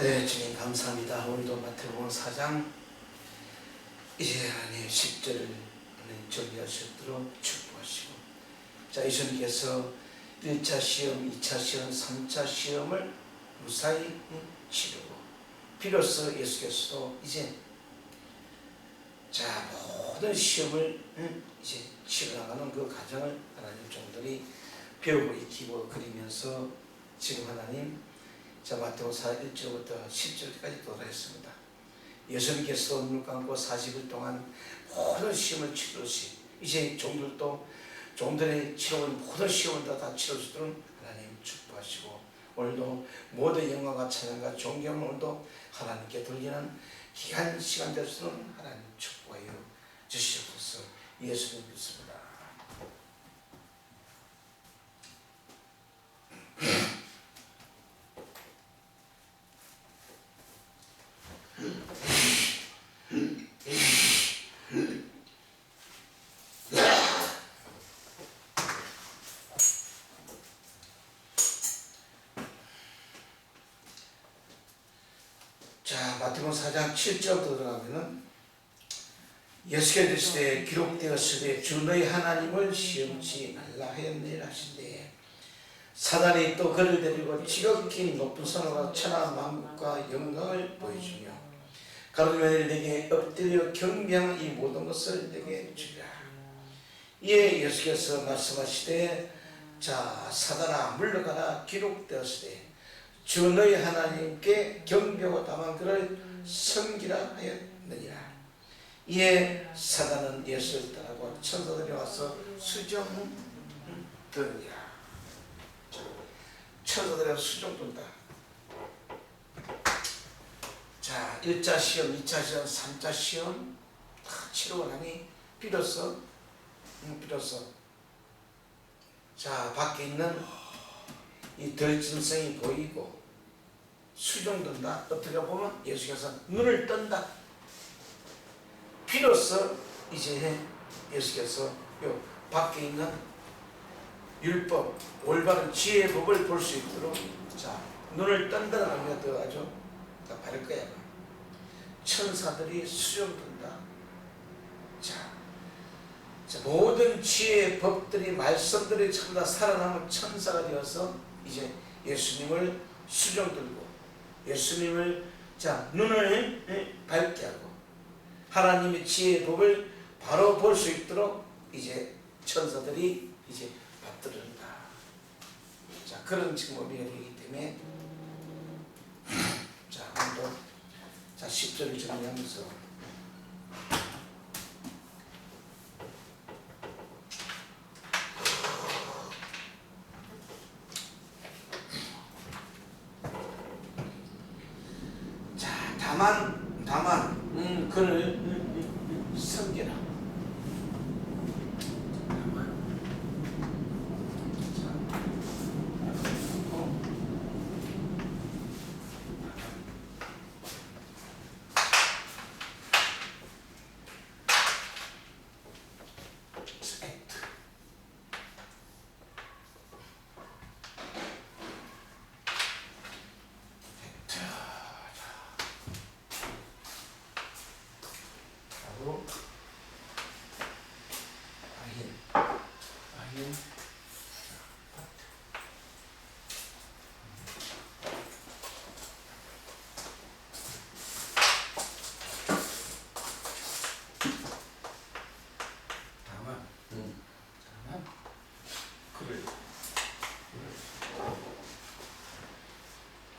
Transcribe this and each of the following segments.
네, 주님 감사합니다. 오늘도 마태복음 4장 이제 하나님 10절을 하나님 정리하시도록 축복하시고, 자, 예수님께서 1차 시험, 2차 시험, 3차 시험을 무사히 치르고 비로소 예수께서도 이제 자 모든 시험을 이제 치러나가는 그 과정을 하나님 종들이 배우고 익히고 그리면서 지금 하나님 자 마태복음 4 1절부터 10절까지 도달했습니다. 예수님께서도 눈을 감고 40일 동안 모든 시험을 치르시 이제 종들도 종들의 치러온 모든 시험을 다 치러주도록 하나님 축복하시고, 오늘도 모든 영광과 찬양과 존경을 오늘도 하나님께 돌리는 귀한 시간 될 수 있는 하나님 축복하여 주시옵소서. 예수님 믿습니다. 자, 마태복음 4장 7절부터 들어가면은 예수께서 이르시되 기록되었으되 주 너희 하나님을 시험치 말라 하였느니라 하신대, 사단이 또 그를 데리고 지극히 높은 산으로 천하 만국과 영광을 보여주며 가로되 내게 엎드려 경배하는 이 모든 것을 내게 주라. 이에 예수께서 말씀하시되 자 사단아 물러가라, 기록되었으되 주 너희 하나님께 경배하고 다만 그를 섬기라 하였느니라. 이에 사단은 예수를 따르고 천사들이 와서 수종 드느니라. 천사들이 와서 수종 든다. 자 1차 시험, 2차 시험, 3차 시험 다 치르고 나니 비로소 자 밖에 있는 이 덜짐승이 보이고 수종든다. 어떻게 보면 예수께서 눈을 뜬다. 비로소 이제 예수께서 요 밖에 있는 율법, 올바른 지혜의 법을 볼 수 있도록 자 눈을 뜬다는 의미가 더 아주 더 바를 거야. 천사들이 수종든다. 자 모든 지혜의 법들이 말씀들이 전부 다 살아남은 천사가 되어서 이제 예수님을 수종들고 예수님을 자 눈을 밝게 하고 하나님의 지혜의 법을 바로 볼 수 있도록 이제 천사들이 이제 받들어준다. 자 그런 지금 의미가 되기 때문에 자 오늘도 자 10절을 정리하면서 다만 그를 섬기라.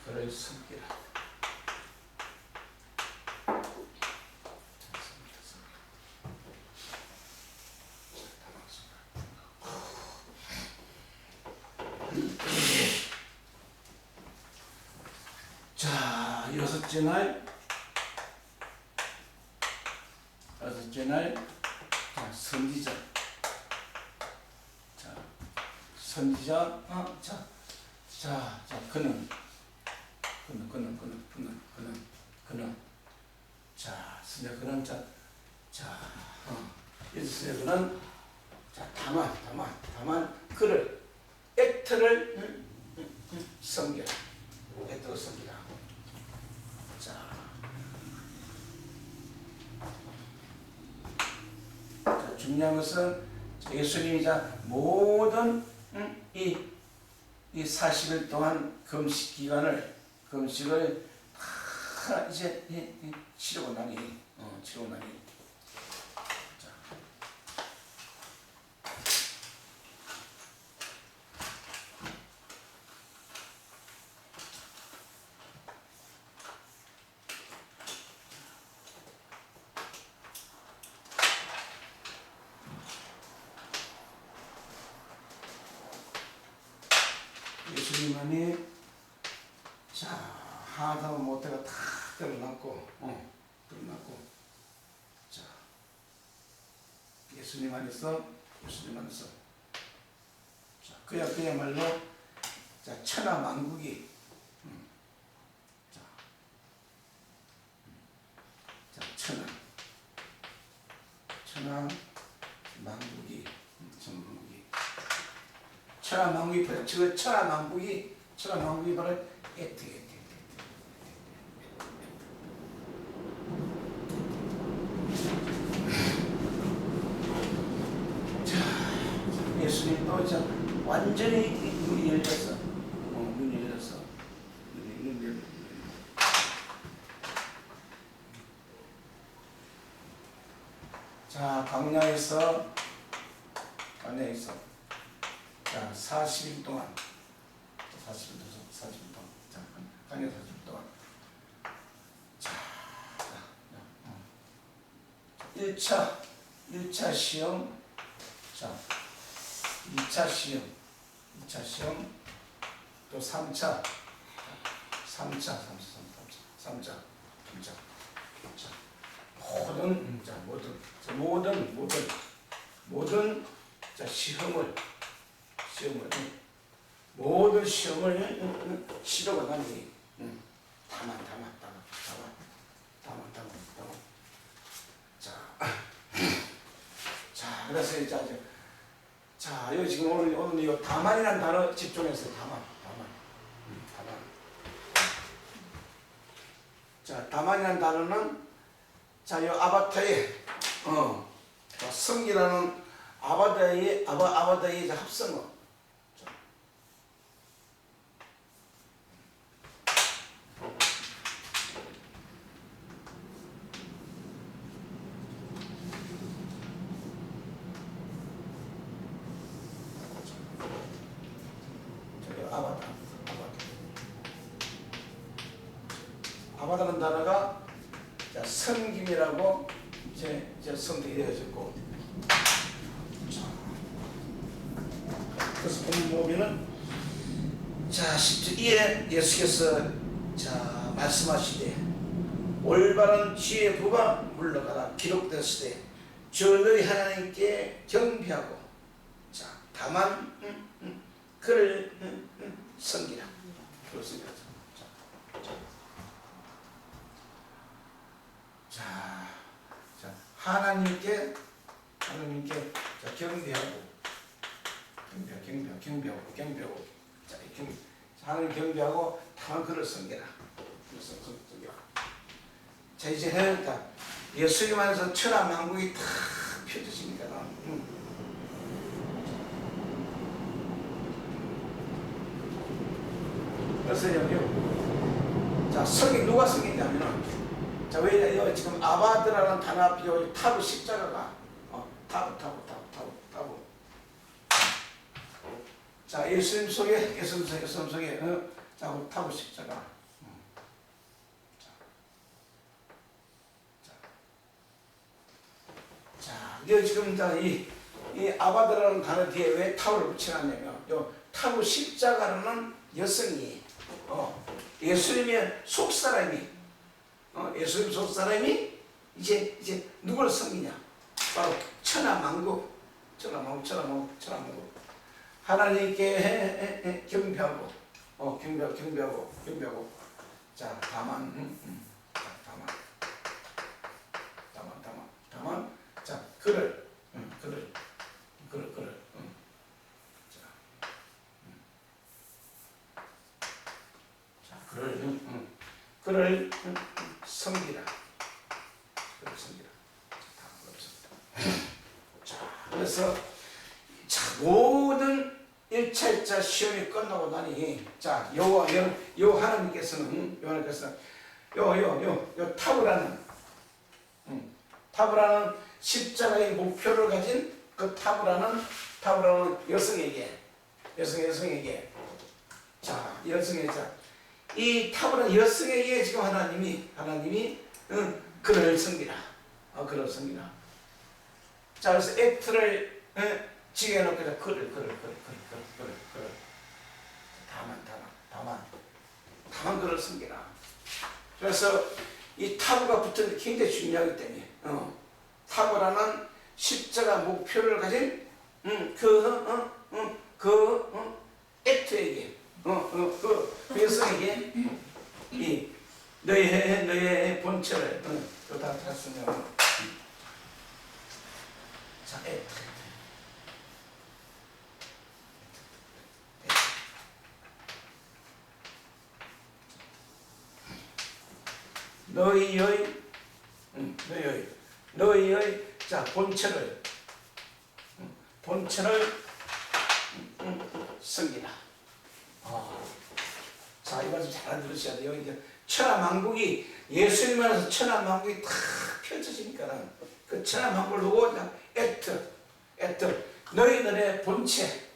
그를 섬기라. 자 여섯째 날 자, 선지자 그는 자 선지자 그는 예수님은 자 다만 그를 애터를 섬기라. 중요한 것은 예수님이 모든 이 40일 동안 금식을 다 이제 치르고 나니 자. 예수님만이 하다 못해가 다 드러났고 자 예수님 안에서 자 그야말로 천하만국이 천하만국이 바로 에티. 자, 예수님도 완전히 눈이 열렸어. 눈이 열렸어. 자, 광야에서 40일 동안 광야 40일 동안 1차 시험 2차 시험 또 3차 모든 시험을 치르고 나니 다만 자 그래서 여기 지금 오늘 이 다만이라는 단어 집중해서 다만 다만이라는 단어는 이 아바타의 성이라는 아바다의 합성어. 아바다는 단어가 섬김이라고 이제 성격이 되어졌고, 그래서 보면은 10절에 예수께서 말씀하시되 올바른 지혜의 부가 물러가라 기록되었으되 저 너희 하나님께 경배하고 다만 그를 섬기라. 그렇습니다. 하나님께 경배하고 하나님 경배하고 다만 그를 섬겨라. 이제 예수님 안에서 천하만국이 다 펴져지니까 그래서 성이 누가 성이냐면은 왜 지금 아바드라는 단어 앞에 타브 십자가가 타브 예수님 속에 타브 십자가. 지금 이 아바드라는 단어 뒤에 왜 타브를 붙여놨냐면 요 타브 십자가라는 여성이 예수님의 속사람이 예수님 속사람이 이제 누구를 섬기냐? 바로 천하만국. 하나님께 경배하고, 경배하고. 다만, 그를. 그를 섬기라. 그래서 자, 모든 1차, 2차 시험이 끝나고 나니, 자, 요 하나님께서는, 요 타브라는 십자가의 목표를 가진 그 타브라는 여성에게, 자, 이 타브라 여성에게 지금 하나님이 그를 섬기라. 그를 섬기라. 자, 그래서 액트를 지게 해놓고 그를 다만 그를 섬기라. 그래서 이 타브가 붙은 게 굉장히 중요하기 때문에 타브라는 십자가 목표를 가진 액트에게 그 여성에게 이 너의 본체를 다 찾으면 자, 액트 너희의 자 본체를 섬기라. 자, 이 말씀 잘 들으셔야 돼요. 이제 천하만국이 예수님 안에서 천하만국이 다 펼쳐지니까는 그 천하만국을 보고 액트 너희들의 본체.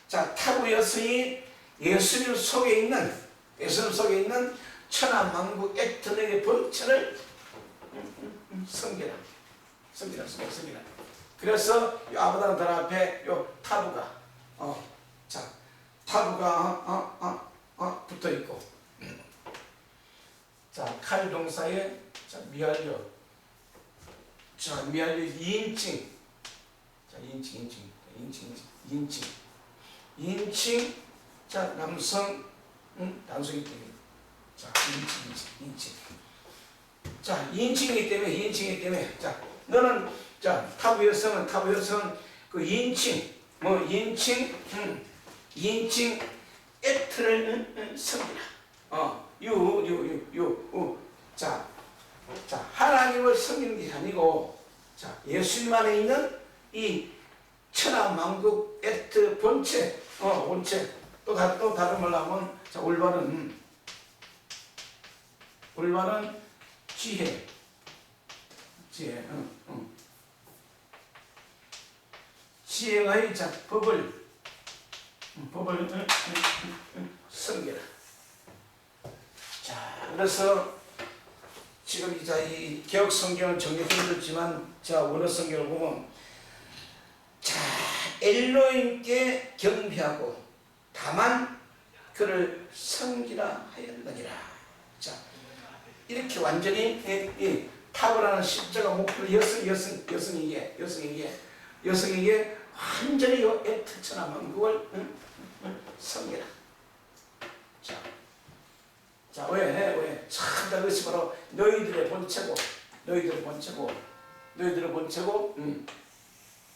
자, 타부 여성이 예수님 속에 있는 천하만국 액트 너희의 본체를 섬기라. 그래서 이 아브라함 앞에 요 타부가 붙어 있고, 자, 칼 동사에 미알려, 자, 미알려 2인칭, 자, 2인칭, 자, 남성, 단수이기 때문에, 자, 2인칭. 자, 2인칭이기 때문에, 자, 너는, 자, 타부 여성은 그 2인칭, 2인칭 액트를 섬기라. 자, 하나님을 섬기는 게 아니고, 자, 예수님 안에 있는 이 천하만국 액트 본체, 또 다른 말로 하면, 자, 올바른 지혜, 지혜의 자 법을 섬기라. 자, 그래서 지금 이 개혁 성경은 정리해 줬지만, 자, 원어 성경을 보면, 자, 엘로힘께 경배하고 다만 그를 섬기라 하였느니라. 자, 이렇게 완전히 타브라는 십자가 목표를 여성에게 완전히 요 액트천하만국을 섬기라. 자, 왜? 참, 그것이 바로 너희들의 본체고,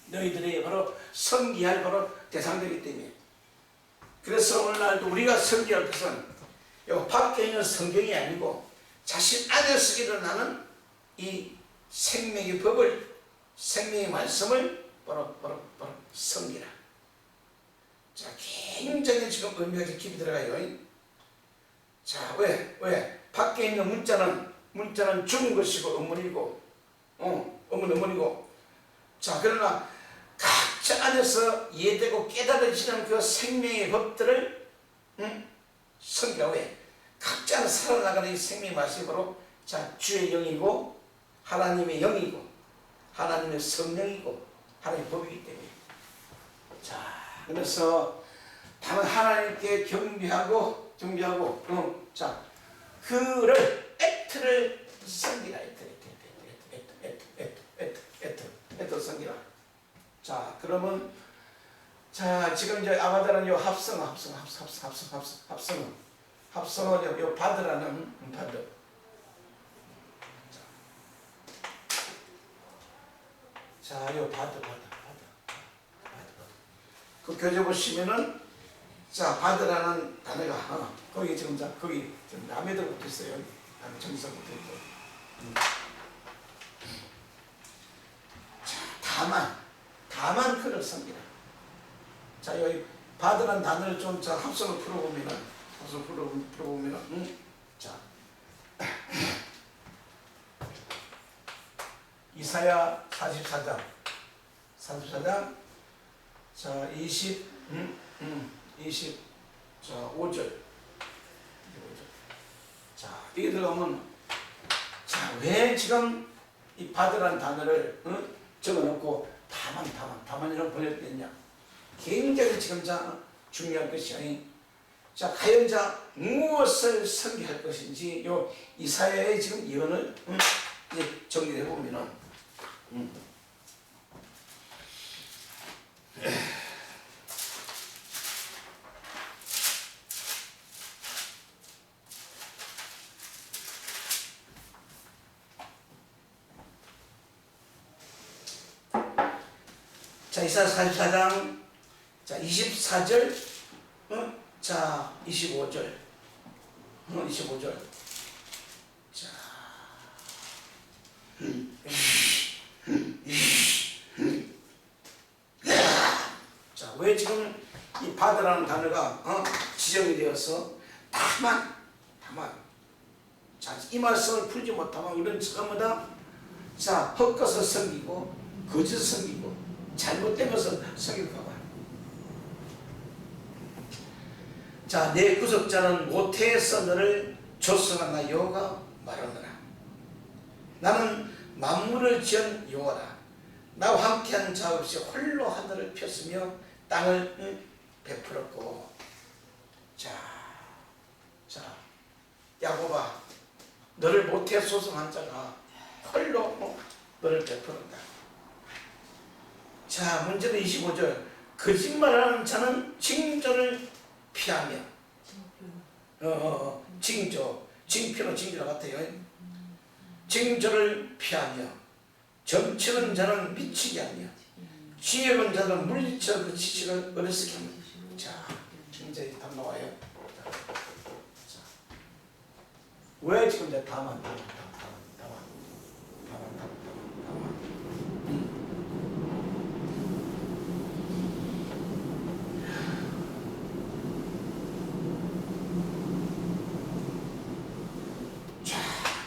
너희들의 바로 섬기할 바로 대상되기 때문에. 그래서 오늘날도 우리가 섬기할 것은 요 밖에 있는 성경이 아니고 자신 안에서 일어나는 이 생명의 법을, 생명의 말씀을 바로 섬기라. 자, 굉장히 지금 의미가 깊이 들어가요. 자, 왜? 밖에 있는 문자는 죽은 것이고 어머니고, 어머니고. 자, 그러나 각자 안에서 이해되고 깨달아지는 그 생명의 법들을 섬기라. 왜? 각자 살아나가는 이 생명의 말씀이 바로, 자, 주의 영이고 하나님의 영이고 하나님의 성령이고 하나님의 법이기 때문에. 자, 그래서 다만 하나님께 경배하고 자, 그를 액트를 섬기라. 액트 섬기라. 자, 그러면, 자, 지금 이제 아바다는 요 합성어 요 바드라는 바드. 자, 요 바드. 그 교재 보시면은, 자, 바드라는 단어가 거기 지금 거기 지금 남에도 붙어 있어요. 정서 붙어 있고. 자, 다만 그를 섬기라. 자, 여기 받으라는 단어를 좀 합성을 풀어보면은, 자, 이사야 44장, 자, 5절. 자, 여기 들어가면, 자, 왜 지금 이 받으라는 단어를 적어놓고 다만이라고 번역됐냐? 굉장히 지금 중요한 것이, 자, 과연 무엇을 섬기할 것인지 요 이사야의 지금 예언을 이제 정리해 보면은, 자, 이사야 44장, 자, 24절, 자, 25절, 25절. 자, 자, 왜 지금 이 받으라는 단어가 지정이 되어서 다만, 자, 이 말씀을 풀지 못하면 우리는 전부 다, 자, 헛것을 섬기고 거짓을 섬기고 잘못된 것을 섬길까 봐. 자, 내 구속자는 모태에서 너를 조성한 나 여호와가 말하노라. 나는 만물을 지은 여호와라. 나와 함께한 자 없이 홀로 하늘을 폈으며 땅을 베풀었고. 자, 야곱아, 너를 모태에 소송한 자가 홀로 너를 베풀었다. 자, 문제는 25절. 거짓말하는 자는 징조를 피하며, 징표로 같아요. 징조를 피하며, 점치는 자는 미치게 하며, 지혜로운 자는 물리쳐 그 지식을 어리석게 하며. 자, 이제 답 나와요. 자, 왜 지금 이제 다만.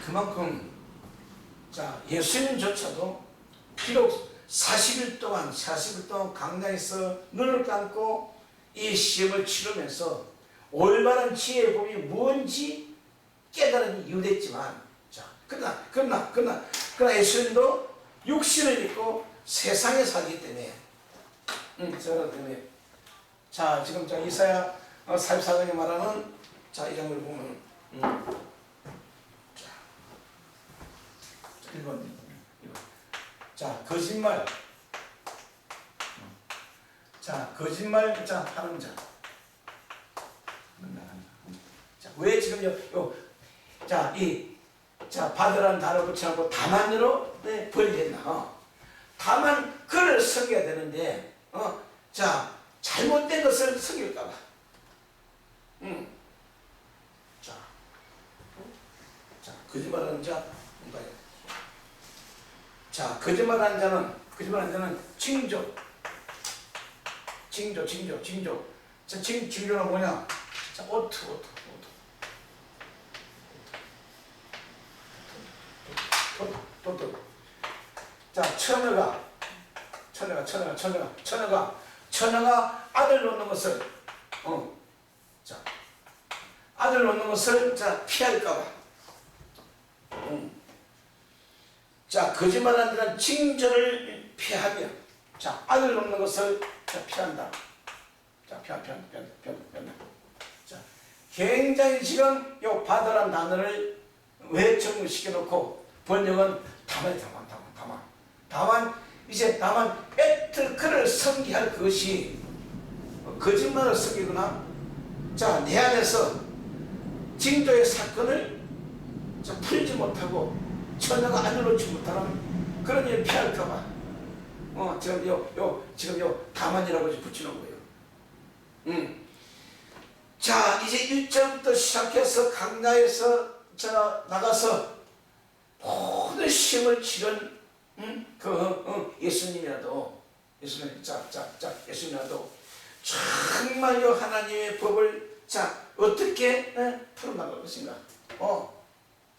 그만큼, 자, 예수님조차도 비록 40일 동안 강당에서 눈을 감고 이 시험을 치르면서 올바른 지혜의 법이 뭔지 깨달은 이유됐지만, 자, 그러나 예수님도 육신을 입고 세상에 살기 때문에, 자, 지금 이사야 44장에 말하는, 자, 이 장면을 보면, 1번. 자, 거짓말. 자, 거짓말, 자, 하는 자. 자, 왜 지금 받으라는 단어 붙여놓고 다만으로 번역했나? 다만 그를 섬겨야 되는데, 자, 잘못된 것을 섬길까봐. 자, 거짓말하는 자, 뭔가요? 자, 거짓말하는 자는 징조. 자, 징조는 뭐냐? 자, 오트. 자, 처녀가 아들 놓는 것을, 자, 아들 놓는 것을, 자, 피할까봐. 자, 거짓말하는 자는 징조를 피하며, 자, 아들 놓는 것을, 자, 피한다. 자, 피한다. 자, 굉장히 지금 요 받으라는 단어를 왜 정리시켜놓고 번역은 다만 그를 섬기할 것이 거짓말을 섬기거나, 자, 내 안에서 징조의 사건을, 자, 풀지 못하고 처녀가 아들 놓지 못하는 그런 일을 피할까봐 지금 요 다만이라고 붙이는 거예요. 자, 이제 1절부터 시작해서 강야에서, 자, 나가서 모든 시험을 치른 예수님이라도, 예수님, 예수님도 정말요 하나님의 법을 어떻게 풀어나갈 것인가.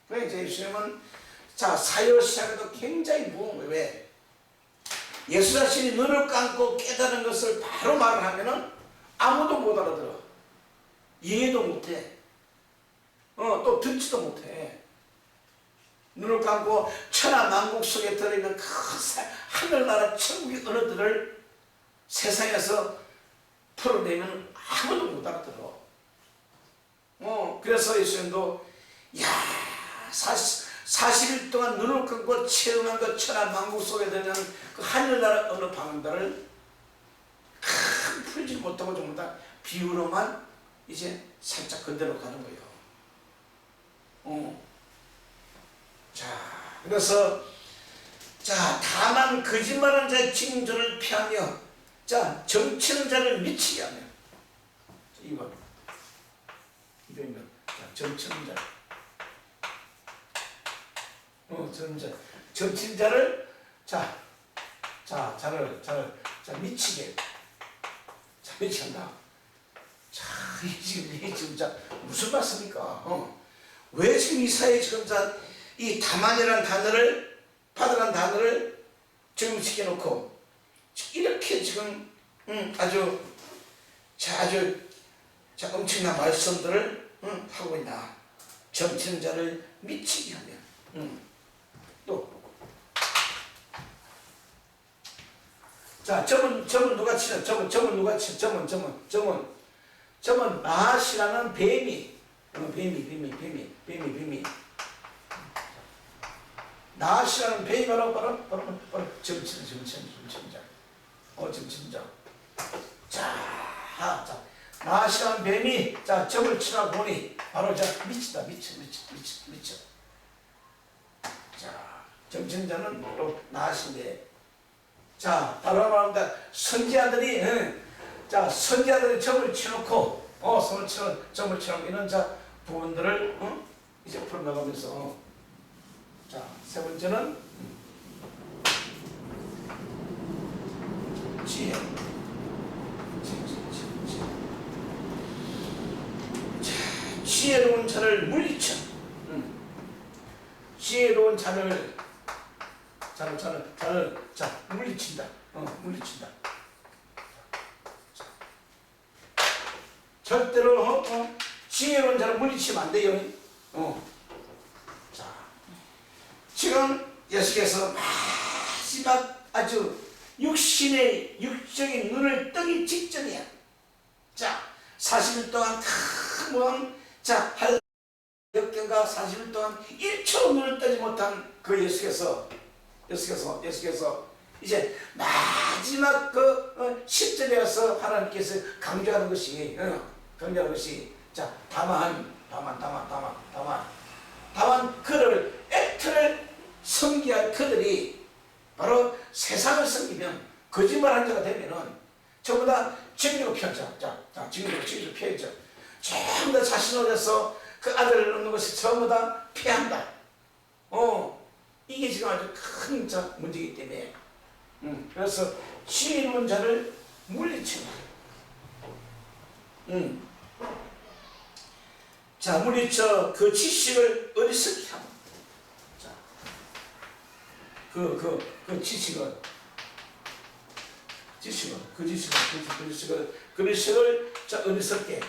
그래 이제 예수님은 사역 시작에도 굉장히 무거운 거예요. 왜? 예수 자신이 눈을 감고 깨달은 것을 바로 말을 하면은 아무도 못 알아들어. 이해도 못해. 또 듣지도 못해. 눈을 감고 천하만국 속에 들어있는 그 하늘나라 천국의 언어들을 세상에서 풀어내면 아무도 못 알아들어. 그래서 예수님도 40일 동안 눈을 감고 체험한 그 천하만국 속에 들어있는 그 하늘나라 언어 방언들을 풀지 못하고 전부 다 비유로만 이제 살짝 건드려 가는 거예요. 그래서 다만 거짓말하는 자의 징조를 피하며 정치는 자를 미치게 하며 2번 정치는 자 정치는 자를 미치게 미친다. 이게 지금 무슨 말씀입니까? 왜 지금 이 사회에 지금 이 다만이라는 단어를 받으라는 단어를 적용시켜놓고 이렇게 지금 아주 엄청난 말씀들을 하고 있나. 정치는 자를 미치게 하면 또 점은 누가 치냐. 점은 누가 치냐. 점은 나시라는 뱀이 나시라는 뱀이 바로 점치는 자. 나시라는 뱀이 점을 치라 보니 바로 미쳐. 점치는 자는 또 나시인데, 바로 말합니다. 선지자들이 점을 치놓고 점을 치놓고 이런 부분들을 이제 풀어나가면서 세 번째는 지혜. 지혜로운 자를 물리쳐. 지혜로운 자를 물리친다. 물리친다. 절대로 지혜로운 자를 물리치면 안 돼요. 지금 예수께서 마지막 아주 육적인 눈을 뜨기 직전이야. 40일 동안 할 역경과 40일 동안 1초 눈을 뜨지 못한 그 예수께서 이제 마지막 그 10절에 와서 하나님께서 강조하는 것이 다만 그를 애틀을 섬기할 그들이 바로 세상을 섬기면 거짓말한 자가 되면은 전부 다 증거로 피하죠. 증거로 피하죠. 전부 다 자신을 위해서 그 아들을 얻는 것이 전부 다 피한다. 이게 지금 아주 큰 문제이기 때문에 그래서 지혜로운 자를 물리친다. 물리쳐 그 지식을 어리석게 하고, 그 지식을 어리석게.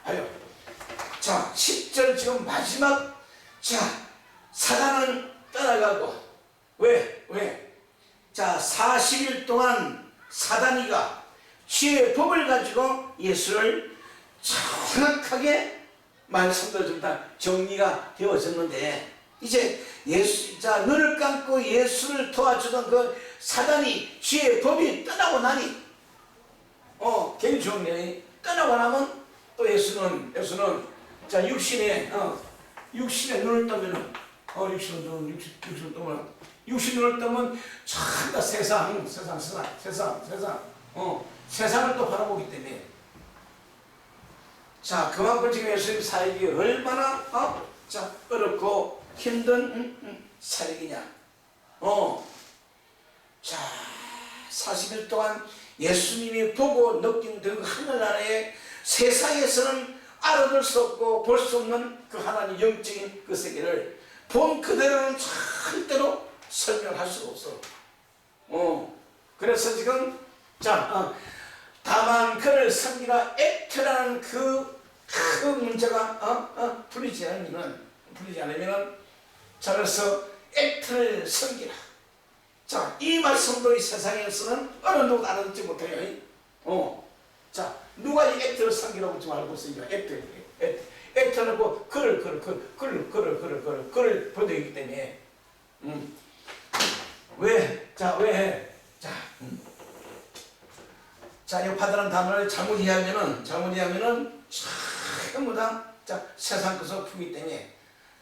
봐요. 10절 지금 마지막, 사단은 떠나가고, 왜? 40일 동안 사단이가 지혜의 법을 가지고 예수를 정확하게 말씀대로 좀 다 정리가 되어졌는데, 이제 눈을 감고 예수를 도와주던 그 사단이 지혜의 법이 떠나고 나니, 굉장히 중요해. 떠나고 나면 또 예수는 육신의 눈을 뜨면은 육신 눈을 뜨면 전부 세상을 또 바라보기 때문에, 그만큼 지금 예수님 사역이 얼마나 어렵고 힘든 사역이냐? 자, 40일 동안 예수님이 보고 느낀 그 하늘나라의 세상에서는 알아들 수 없고 볼 수 없는 그 하나님 영적인 그 세계를 본 그대로는 절대로 설명할 수가 없어. 그래서 지금 다만 그를 섬기라 액트라는 그 문제가 풀리지 않으면은 자, 그래서 액트를 섬기라. 자, 이 말씀도 이 세상에서는 어느 누구도 알아듣지 못해요. 자, 누가 이 액트를 섬기라고 지금 알고 있으니까 액트는 뭐 그를 보내기 때문에 왜? 자, 이 받으라는 단어를 잘못 이해하면은 전부 다 세상 것을 풀기 때문에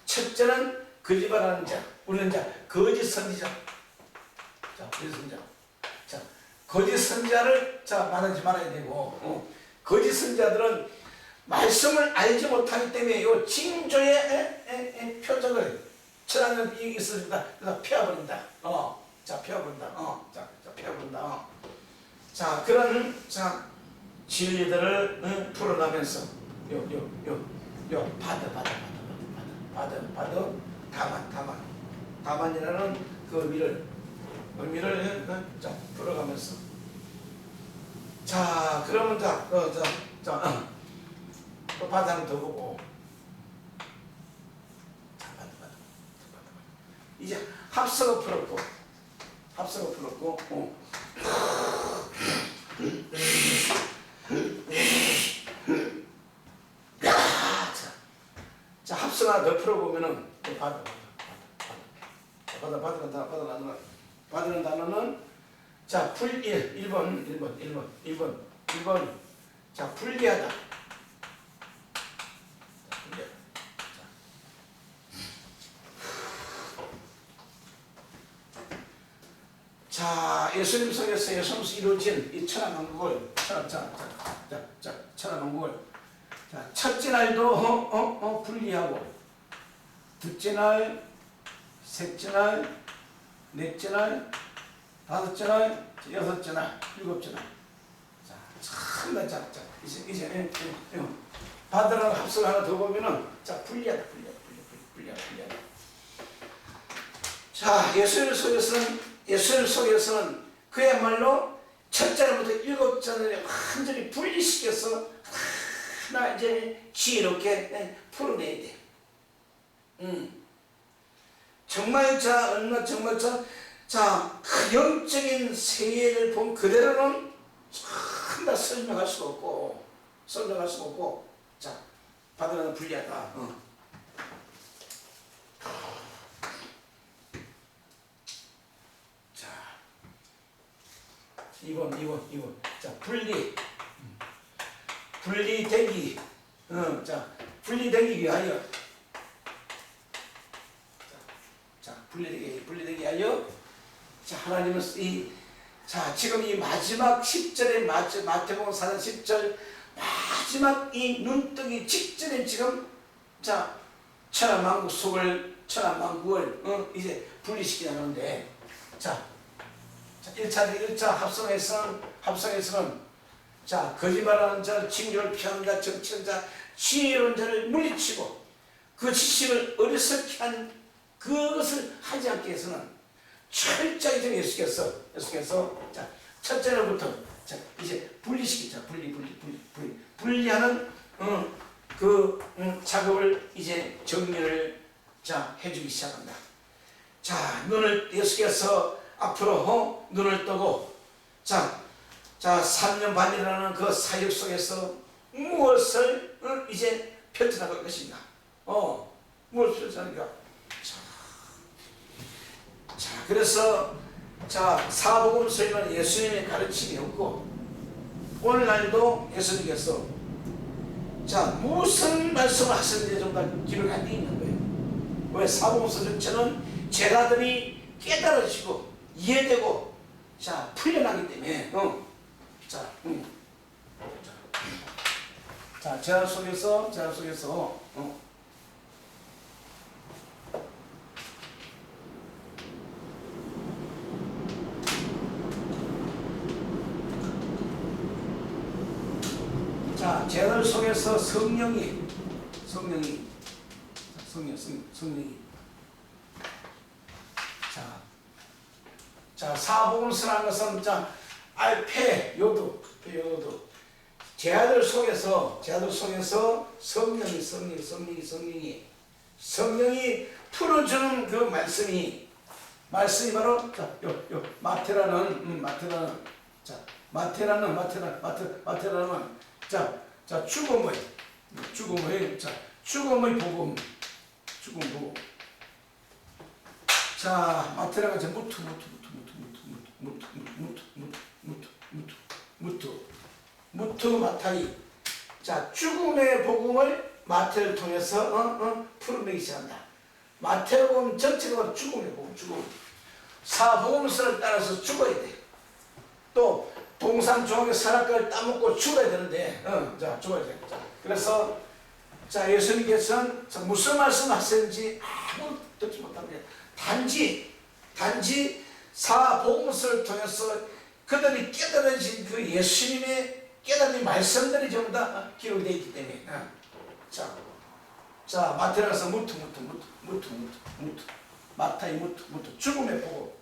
첫째는 거짓말하는 자, 우는 자, 거짓 선지자. 자, 거짓 선지자. 자, 거짓 선지자를 말하지 말아야 되고, 거짓 선지자들은 말씀을 알지 못하기 때문에 요 징조의 표적을 천하는 이익이 있습니다. 그래서 펴버린다. 펴버린다. 자, 그런 진리들을 풀어나면서 다만이라는 그 의미를 풀어가면서 자, 그러면 또 바다는 더 보고 이제 합성을 풀었고 자, 합성 하나 더 풀어보면은 받으는 단어는 자, 1번 자, 불리하다. 자, 예수님 속에서 예수님에서 이루어진 이 천하만국을 천하만국을 자, 첫째 날도 분리하고 둘째 날, 셋째 날, 넷째 날, 다섯째 날, 여섯째 날, 일곱째 날. 자, 참나 이제 받으라는 합성을 하나 더 보면은 자, 분리하다. 자, 예수님 속에서는 그야말로 첫째 날부터 일곱째 날에 완전히 분리시켜서 하나 이제 지혜롭게 풀어내야 돼. 정말 그 영적인 세계를 본 그대로는 참 다 설명할 수가 없고 자, 받으라는 분리하다. 자, 2번. 자, 분리되기. 자, 분리되기 위하여. 자, 분리되기 위하여. 자, 하나님은 지금 이 마지막 10절의 마태복음 4장 10절 마지막 이 눈뜨기 직전에 지금 천하만국을 이제 분리시키려는데 자, 1차 합성에서는 자, 거짓말하는 자, 징조를 피하는 자, 정치하는 자, 지혜로운 자를 물리치고 그 지식을 어리석게 한 그것을 하지 않기 위해서는 철저히 좀 예수께서 자, 첫째 날부터 자, 이제 분리시키자. 분리하는 작업을 이제 정리를 해주기 시작한다. 자, 예수께서 앞으로 눈을 뜨고 자, 3년 반이라는 그 사역 속에서 무엇을 이제 펼쳐나갈 것인가? 무엇을 펼쳐나갈까? 자, 그래서 사복음서에는 예수님의 가르침이 없고 오늘날도 예수님께서 무슨 말씀을 하셨는지 좀 다 기록이 안 돼 있는 거예요. 왜? 사복음서 전체는 제자들이 깨달아지고 이해되고 풀려나기 때문에 제자 속에서 제자들 속에서 성령이 자, 사복음서라는 것은 자, 알페 요도 제자들 속에서 성령이 풀어주는 그 말씀이 바로 요 마태라는 자 죽음의 복음 자 마태라는 자 무트 마타이 자 죽음의 복음을 마태를 통해서 풀어내기 시작한다. 마태복음 전체가 죽음의 복음 사복음서를 따라서 죽어야 돼. 또 동산종의 선악과를 따먹고 죽어야 되는데 자 죽어야 돼. 자, 그래서 자 예수님께서는 무슨 말씀하셨는지 아무 듣지 못하고 단지 사복음서를 통해서 그들이 깨달아진 그 예수님의 깨달은 말씀들이 전부 다 기록이 되어 있기 때문에 자 마태라서 무트 마타이 무트 죽음의 복음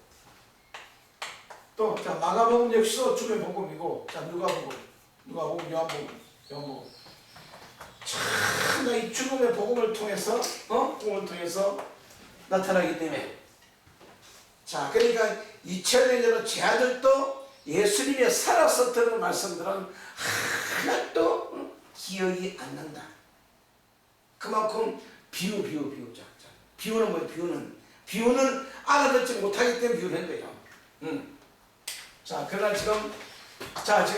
또 자 마가복음 역시도 죽음의 복음이고 자 누가복음 요한복음 참 이 죽음의 복음을 통해서 나타나기 때문에 자 그러니까 2000년 전에 제자들도 예수님이 살아서 들은 말씀들은 하나도 기억이 안 난다. 그만큼 비유. 비유는 뭐예요? 비유는 알아듣지 못하기 때문에 비유를 한 거예요. 자, 그러나 지금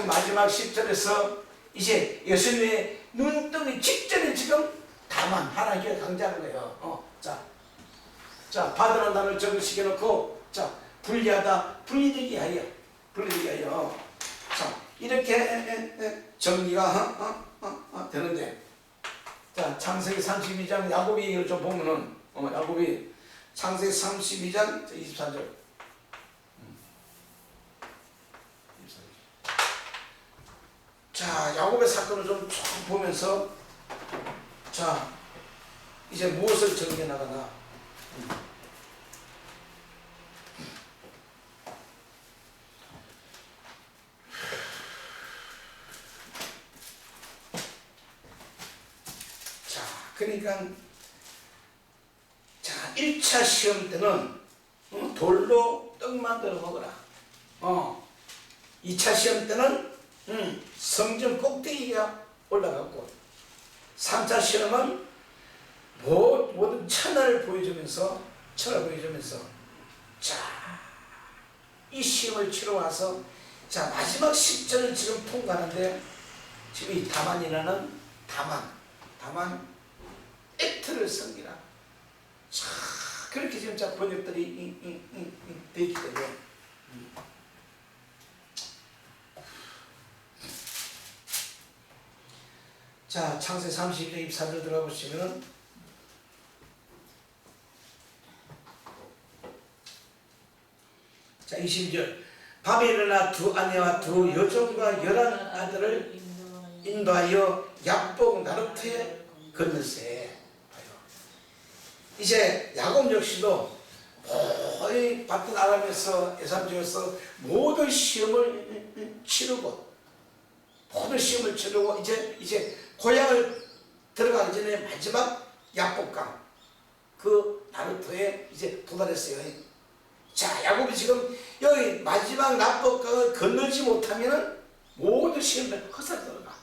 마지막 10절에서 이제 예수님의 눈뜨기 직전에 지금 다만 하나님께 강조하는 거예요. 자, 받으라는 단어를 적으시게 놓고, 자, 분리되게 하여. 자, 이렇게 정리가 되는데, 자, 창세기 32장 야곱의 얘기를 좀 보면은, 야곱이 창세기 32장 24절. 자, 야곱의 사건을 좀 쭉 보면서, 자, 이제 무엇을 정리해 나가나. 자, 그러니까, 자, 1차 시험 때는 돌로 떡 만들어 먹어라. 2차 시험 때는 성전 꼭대기가 올라갔고 3차 시험은 모든 천하를 보여주면서 자, 이 시험을 치러 와서 자 마지막 10절을 지금 통과하는데 지금 이 다만이라는 다만 액트를 섬기라. 자, 그렇게 지금 자 번역들이 되어 있기 때문에 자, 창세 32장 24절 들어가 보시면은 자, 22절 밤에 일어나 두 아내와 두 여종과 11아들을 인도하여 야복 나루트에 건너세. 이제 야곱 역시도 거의 바쁜 아람에서 예산중에서 모든 시험을 치르고 이제 고향을 들어가기 전에 마지막 야복강 그 나루토에 이제 도달했어요. 자, 야곱이 지금 여기 마지막 야복강을 건너지 못하면은 모든 시험을 헛살 들어가.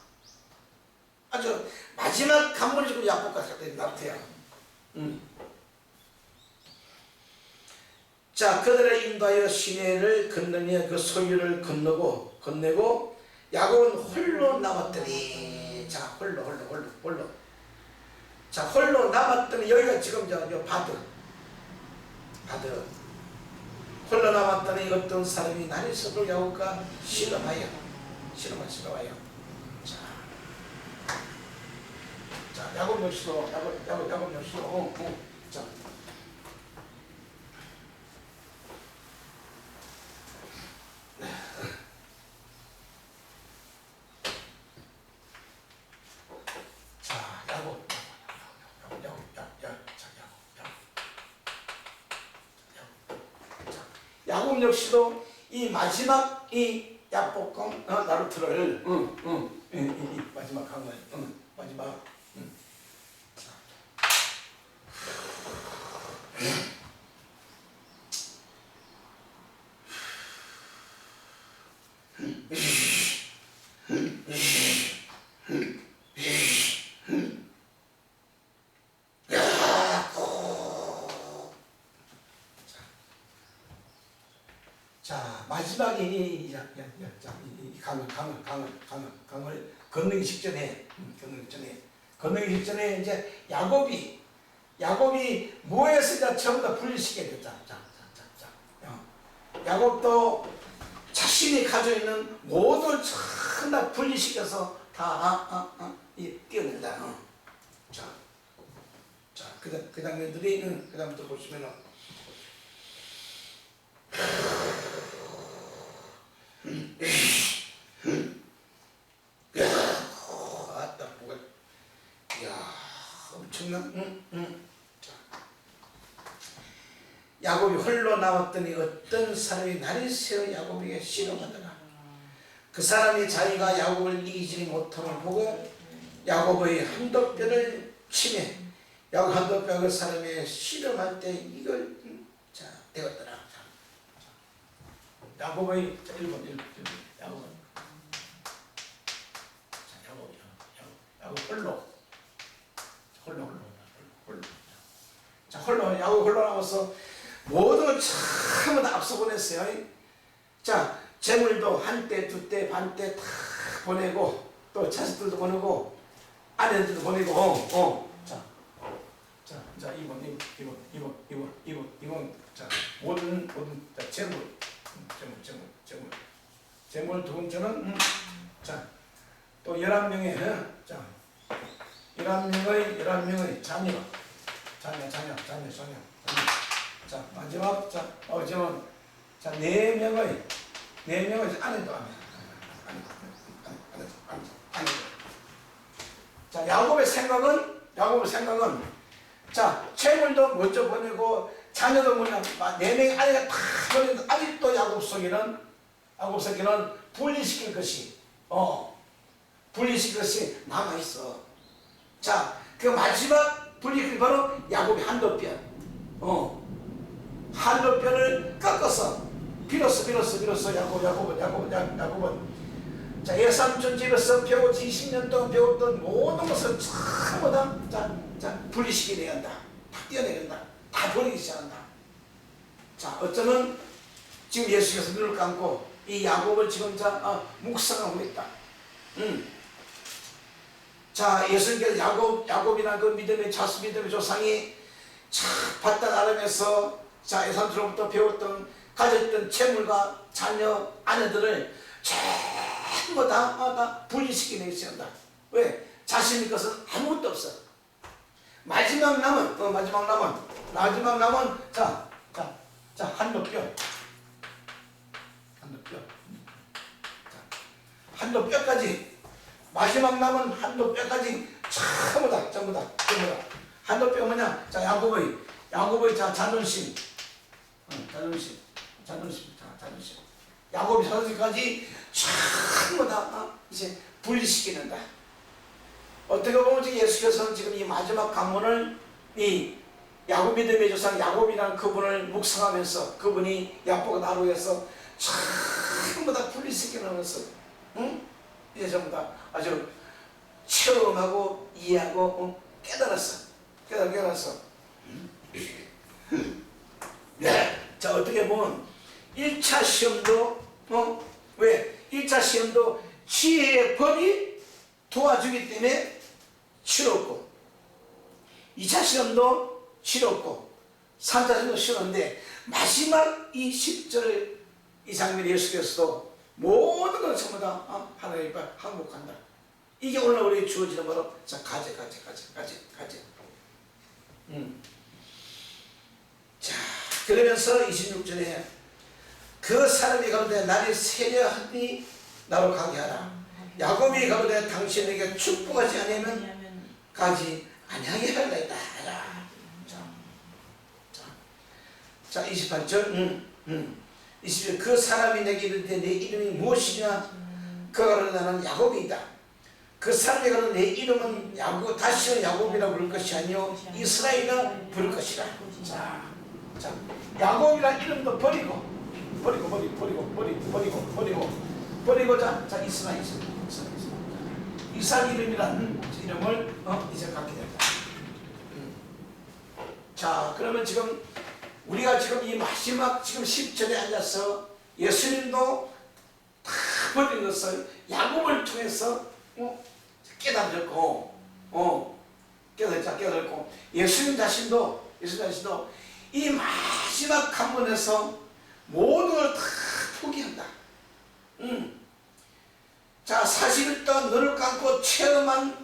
아주 마지막 관문이 지금 야복강 사건이 나루토야. 자, 그들의 인도하여 시내를 건너며 그 소유를 건네고 야곱은 홀로 남았더니 자 홀로 자 홀로 남았더니 여기가 지금 저 바드 홀로 남았더니 어떤 사람이 나를 서로 야곱과 실험하여 자 야곱 역시도 자 야곱 역시도 이 마지막 이 야복강 나루트를 이 마지막 강을 마지막 자, 마지막에 이 강을 건너기 직전에 건너기 직전에 이제 야곱이 뭐에서 전부 다 분리시키게 됐다. 야곱도 자신이 가지고 있는 모든 전부 다 분리시켜서 다 뛰어낸다. 자, 그 장면들이 그 다음부터 보시면은 아따 뭐가 이야 엄청난 자, 야곱이 홀로 남았더니 어떤 사람이 날이 새어 야곱에게 씨름하더라. 그 사람이 자기가 야곱을 이기지 못함을 보고 야곱의 한도뼈를 치매 야곱 한도뼈 그 사람의 씨름할 때 이걸 되었더라. 야곱의 1번 야곱 홀로 야곱 홀로 남아서 모든 걸 전부 다 앞서 보냈어요. 자, 재물도 한때 두때 반때 다 보내고 또 자식들도 보내고 아내들도 보내고 자 2번 자 모든 자 재물 두 번째는 자 또 11명의 자 11명의 자녀 자 마지막 자 어제는 자 4명의 아내도 아내 자 야곱의 생각은 자 재물도 먼저 보내고 자녀도 뭐냐 4명의 아내가 다 보내는데 아직도 야곱 속에는 분리시킬 것이 남아있어. 자, 그 마지막 분리시킬 바로 야곱의 한도뼈 한도뼈를 꺾어서 빌었어 야곱은 자 예삼촌 집에서 배워 20년 동안 배웠던 모든 것을 전부 다 분리시켜야 한다. 다 떼어내야 한다. 다 버리기 시작한다. 자 어쩌면 지금 예수께서 눈을 감고 이 야곱을 지금 묵상하고 있다. 자 예수님께서 야곱이나 그 믿음의 조상이 바다 나름에서 자 예삼촌으로부터 배웠던 가졌던 재물과 자녀 아내들을 전부 다 분리시키기 한다. 왜? 자신의 것은 아무것도 없어. 마지막 남은 자 한도뼈까지 마지막 남은 한도뼈까지 전부 다 한도뼈 뭐냐? 자 야곱의 자존심 야곱이 자존심까지 전부 다 이제 분리시키는다. 어떻게 보면 예수께서는 지금 이 마지막 관문을 이 야곱 믿음의 조상 야곱이라는 그분을 묵상하면서 그분이 야복의 나루에서 전부 다 분리시키면서 이제 전부 다 아주 체험하고 이해하고 깨달았어. 자 어떻게 보면 1차 시험도 왜? 1차 시험도 지혜의 법이 도와주기 때문에 치렀고 2차 시험도 치렀고 3차 시험도 치렀는데 마지막 이 10절 이 장면 예수께서도 모든 걸 전부 다 하나님 앞에 항복한다. 이게 오늘 우리에게 주어지는 바로 자 가제. 자 그러면서 26절에 그 사람이 가운데 날이 세려하니 나로 가게 하라. 야곱이 가운데 당신에게 축복하지 않으면 가지 아니하게 하려다. 자 28절 20절 그 사람이 내게 이르되 내 이름이 무엇이냐 그가 가로되 나는 야곱이다. 그 사람이 가로되 내 이름은 야곱 다시는 야곱이라 부를 것이 아니요 이스라엘이라 부를 것이라. 자, 야곱이란 이름도 버리고 자 이스라엘 이름이란 이름을 이제 갖게 된다. 자, 그러면 지금 우리가 지금 이 마지막 지금 10절에 앉아서 예수님도 다 버린 것을 야곱을 통해서 깨달았고 깨달았고 예수님 자신도 이 마지막 관문에서 모든 걸 다 포기한다. 자, 40일 동안 눈을 감고 체험한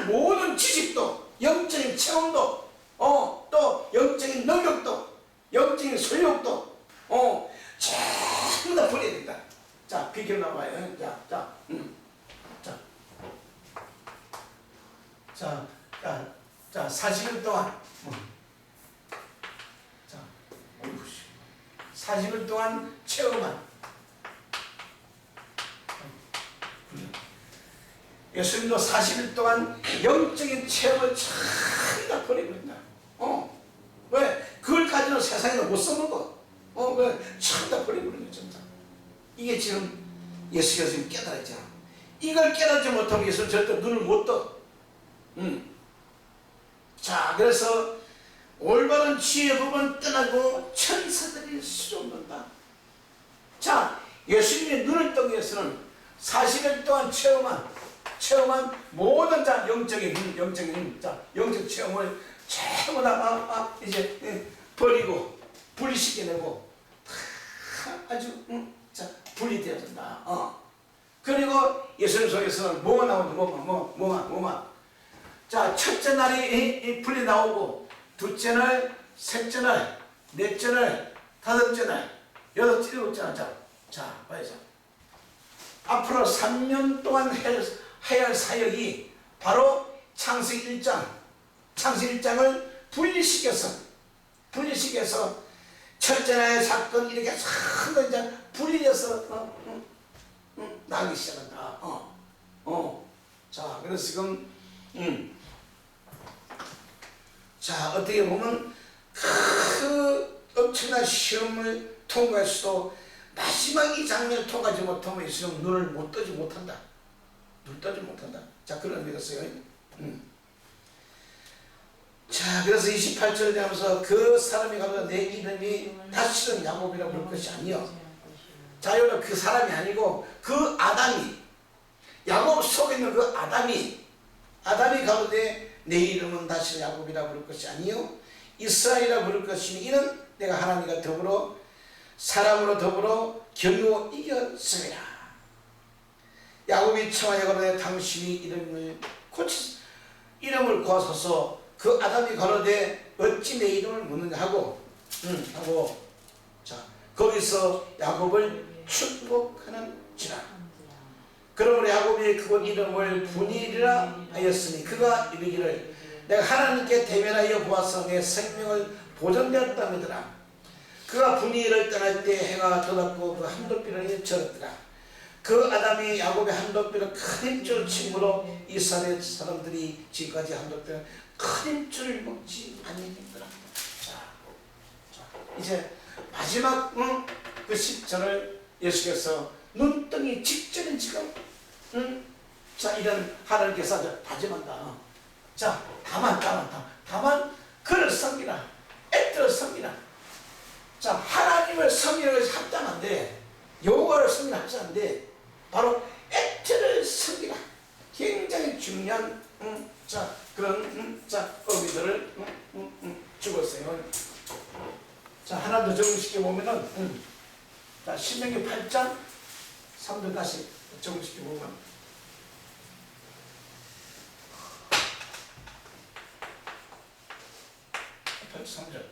모든 지식도 영적인 체험도 또 영적인 능력도 영적인 소욕도 전부 다 버려야 된다. 자, 비켜나와요. 자, 40일 동안 40일 동안 체험한 예수님도 40일 동안 영적인 체험을 전부 다 버려버린다. 왜? 그걸 가지고 세상에서 못 써먹어. 왜? 전부 다 버려버리는 거죠. 이게 지금 예수가 지금 깨달았잖아. 이걸 깨닫지 못하면 예수는 절대 눈을 못 떠. 자, 그래서 올바른 지혜의 법은 떠나고 천사들이 수종된다. 자, 예수님의 눈을 뜨기 위해서는 40일 동안 체험한 모든 영적 체험을 전부 다 이제 버리고 분리시켜내고 아주 분리되어진다. 그리고 예수님 속에서는 뭐가 나오는지 뭐만 자, 첫째 날이 분리 나오고 둘째 날, 셋째 날, 넷째 날, 다섯째 날, 여섯째, 일곱째 날. 자, 봐야죠. 앞으로 3년 동안 해야 할 사역이 바로 창세기 1장을 분리시켜서 첫째 날의 사건 이렇게 싹 이제 분리해서 나기 시작한다. 자, 그래서 지금 자, 어떻게 보면 그 엄청난 시험을 통과했어도 마지막 이 장면을 통과하지 못하면 예수님 눈을 못 뜨지 못한다. 자, 그런 의미였어요. 자, 그래서 28절에 하면서 그 사람이 가로되 내 이름이 다시는 야곱이라고 부를 것이 아니요. 자, 여러분 그 사람이 아니고 그 아담이 야곱 속에 있는 그 아담이 가로되 내 이름은 다시는 야곱이라고 부를 것이 아니요 이스라엘이라고 부를 것이니 이는 내가 하나님과 더불어 사람으로 더불어 겨누어 이겼음이라. 야곱이 청하여 가로되 당신이 이름을 고하소서. 그 아담이 가로되 어찌 내 이름을 묻느냐 하고 자, 거기서 야곱을 축복하는지라. 그러므로 야곱이 그곳 이름을 분이라 하였으니 그가 이르기를 내가 하나님께 대면하여 보아서 내 생명을 보존되었다며더라. 그가 분이를 떠날 때 해가 돋았고 그 한돋비를 절었더라. 그 아담이 야곱의 한돋비를 큰 힘줄 침으로 이스라엘 사람들이 지금까지 한돋비를 큰 힘줄을 먹지 아니했더라. 자, 이제 마지막 그 10절을 예수께서 눈뜨기 직전인 지금 자, 이런 하나님께서 다짐한다. 자, 다만 그를 섬기라. 애들을 섬기라. 자, 하나님을 섬기는 것이 합당한데 여호와를 섬기는 합당한데 바로 애들을 섬기라. 굉장히 중요한 자, 그런 의미들을 주고 있어요. 자, 하나 더 적용시켜 보면은 자, 신명기 8장 3절 다시 적용시켜 보면 3절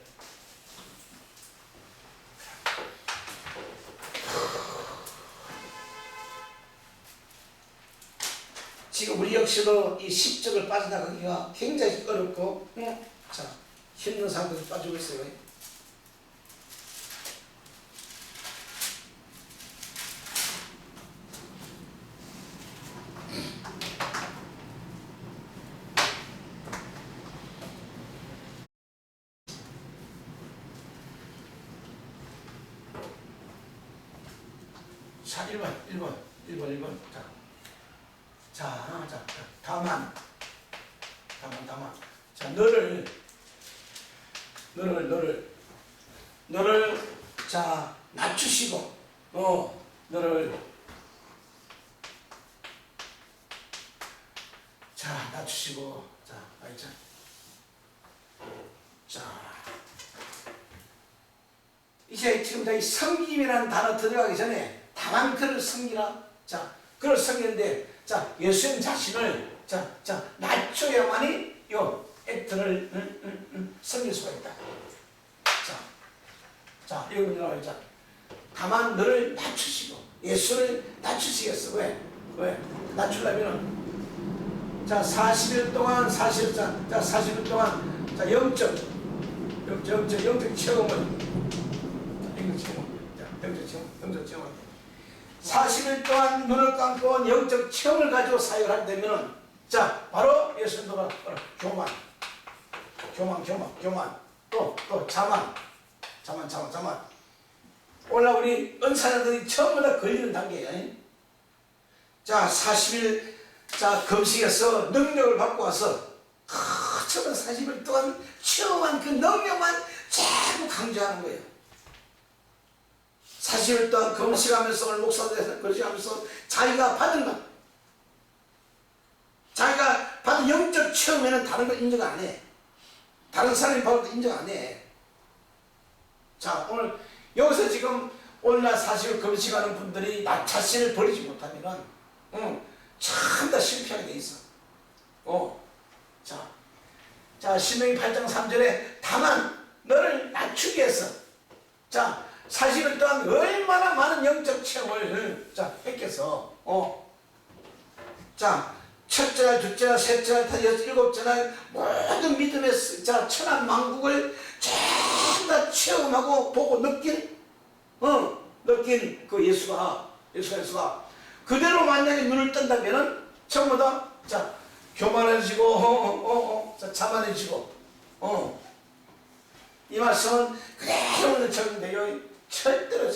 지금 우리 역시도 이 10절을 빠져나가기가 굉장히 어렵고 자, 힘든 사람들이 빠지고 있어요. 자, 1번. 다만. 자, 너를 자, 낮추시고, 너를 자, 낮추시고, 자, 알죠? 자, 이제 지금 이 섬김이라는 단어 들어가기 전에 다만 그를 섬기라. 자, 그를 섬기는데, 자, 예수님 자신을 낮춰야만이 요 액트를 섬길 수가 있다. 자, 이거 뭐라고 했자. 다만 너를 낮추시고, 예수를 낮추시겠어. 왜? 낮추려면은, 자, 40일 동안, 자, 영적 체험을, 40일 동안 눈을 감고 영적 체험을 가지고 사역을 하게 되면은, 자, 바로 예수님도 교만, 또 자만. 오늘 우리 은사자들이 처음으로 다 걸리는 단계예요. 자, 40일 금식에서 능력을 받고 와서 처음 40일 동안 체험한 그 능력만 자꾸 강조하는 거예요. 40일 동안 금식하면서 오늘 목사들에서 금식하면서 자기가 받은 영적 체험에는 다른 걸 인정 안 해. 다른 사람이 받은 거 인정 안 해. 자, 오늘 여기서 지금 오늘날 40일 금식하는 분들이 나 자신을 버리지 못하면은 참 다 실패하게 돼 있어. 자, 신명기 8장 3절에 다만 너를 낮추기 위해서, 자, 40일 동안 얼마나 많은 영적 체험을 뺏겨서, 자, 첫째 날, 둘째 날, 셋째 날, 일곱째 날 모든 믿음의 천한 만국을 전부 다 체험하고 보고 느낀 그 예수가 그대로 만약에 눈을 뜬다면은 전부 다 교만해지고 자만해지고 이 말씀은 그대로 오늘 적용돼요. 절대로.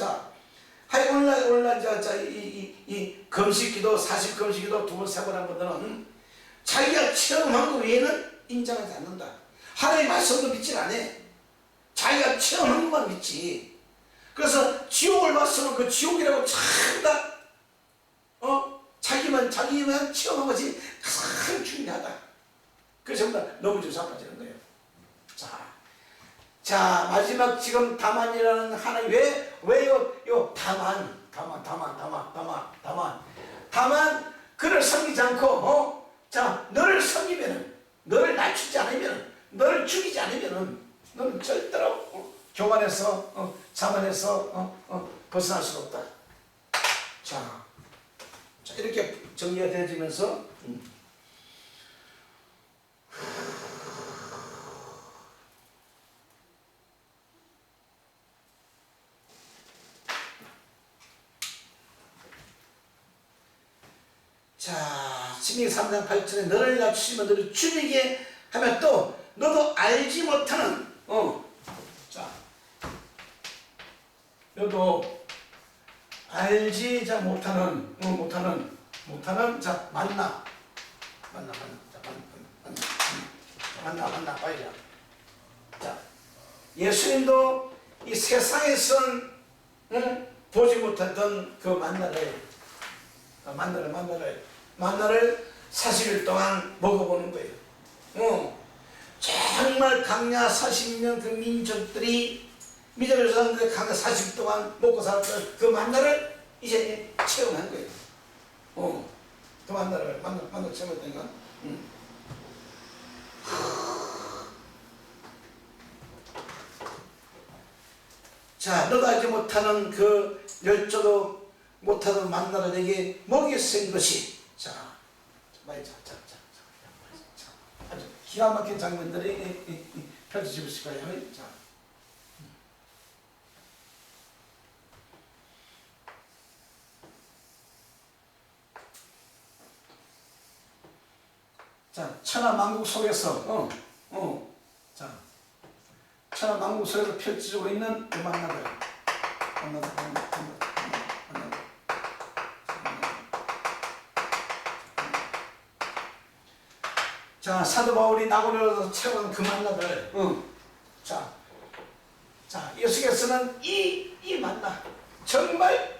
오늘날 이 금식기도 40 금식기도 2번 3번 한 분들은 자기가 체험한 거 외에는 인정하지 않는다. 하나님의 말씀도 믿질 않아. 자기가 체험한 것만 믿지. 그래서 지옥을 봤으면 그 지옥이라고 참다 자기만 체험한 것이 가장 중요하다. 그래서 전부 다 너무 자빠지는 거예요. 자, 마지막 지금 다만이라는 하나 왜요 다만 그를 섬기지 않고 자, 너를 섬기면은, 너를 낮추지 않으면은, 너를 죽이지 않으면은 너는 절대로 교만해서 자만해서 벗어날 수가 없다. 자, 이렇게 정리가 되어지면서 자, 신명기 3장 8절에 너를 낮추시면 너를 죽이게 하면 또 너도 알지 못하는 너도 알지 못하는 만나 빨리. 자, 예수님도 이 세상에선 보지 못했던 그 만나를 40일 동안 먹어보는 거예요. 정말 강야 40년 그 민족들이 믿음의 사람들이 강야 40일 동안 먹고 살았던 그 만나를 이제 체험한 거예요. 그 만나를 체험했다니까. 자, 너도 알지 못하는 그 열조도 못하는 만나를 내게 먹여 쓴 것이, 아주 기가 막힌 장면들이 펼쳐지고 있을 거예요. 자, 천하 만국 속에서 천하 만국 속에서 펼쳐지고 있는 그 만나들. 자, 사도 바울이 나고리로서 채운 그 만나들, 자, 예수께서는 이 만나, 정말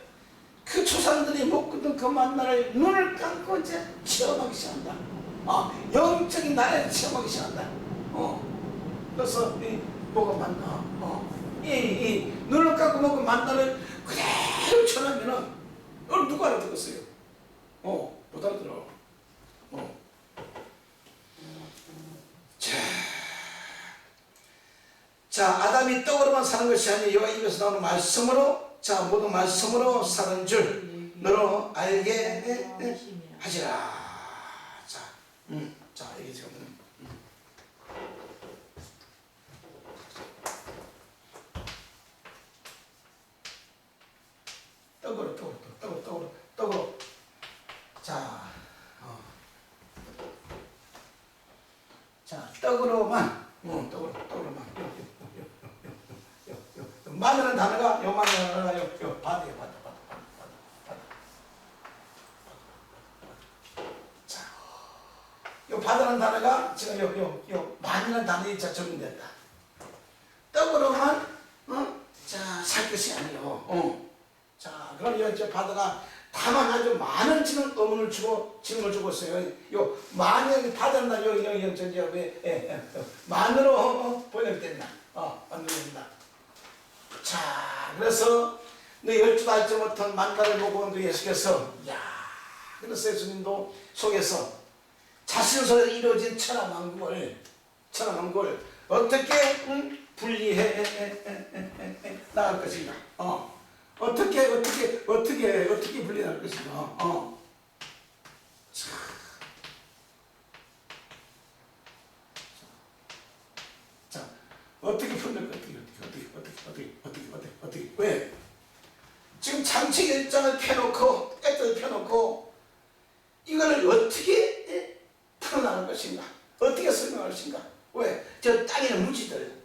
그 조상들이 못 끊던 그 만나를 눈을 감고 이제 체험하기 시작한다. 영적인 나라에 체험하기 시작한다. 그래서 뭐가 만나, 이 눈을 감고 먹은 만나를 그대로 전하면은 이걸 누가 알아듣겠어요? 못 알아들어. 자, 아담이 떡으로만 사는 것이 아니라 여호와 입에서 나오는 말씀으로, 자, 모든 말씀으로 사는 줄 너로 알게 하시라. 자, 이게 지금 떡으로. 자, 떡으로만, 떡으로만. 마늘은 단어가, 요 마늘은 단어가, 요 바다요, 바다. 자, 요 바다는 단어가 지금 요 마늘은 단어에 적용됐다. 떡으로만, 자, 살 것이 아니요. 자, 그럼 요 바다가 다만 아주 많은 지금 질문을 주고 있어요. 요 만약 바다나 만으로 번역된다. 번역된다. 자, 그래서 너 12도 알지 못한 만나를 보고 온 예수께서, 그래서 예수님도 속에서 자신 속에서 이루어진 천하만국을 어떻게 분리해 나갈 것인가? 어떻게 분리할 것인가? 자, 어떻게 분리할 어떻게 왜? 지금 장치 일장을 펴놓고 애들 펴놓고 이거를 어떻게 풀어나갈 것인가? 어떻게 설명할 것인가? 왜? 저 땅에 있는 무지들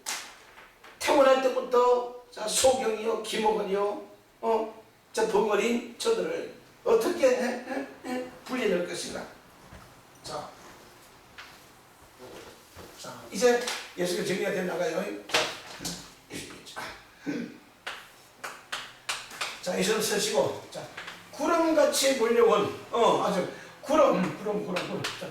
태어날 때부터 자, 소경이요, 김옥은이요, 저 벙어린 저들을 어떻게 분리할 것인가? 자, 이제 예수가 정리가 돼 나가요. 자, 예수는 서시고, 자, 구름같이 몰려온, 아주 구름, 자,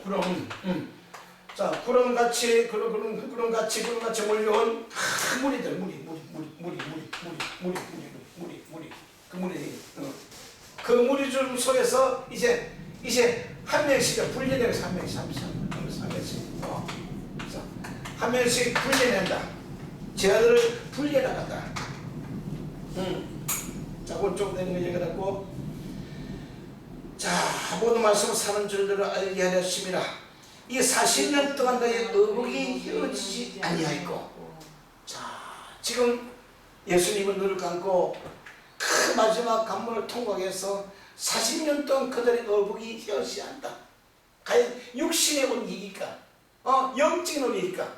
자, 구름같이 몰려온 큰 무리들, 그 무리들 속에서 이제 한 명씩 분리되어서 한 명씩, 한 명씩 분리낸다. 제아들을 분리해나간다. 자, 오른쪽 되는 거 얘기하고, 자, 모든 말씀을 사는 줄들을 알게 하려 하심이라. 이 40년 동안 너의 의복이 헤어지지 아니하였고, 자, 지금 예수님은 눈을 감고 그 마지막 관문을 통과하기 위해서 40년 동안 그들의 의복이 헤어지지 않다. 과연 육신의 옷이니까, 영적인 옷이니까,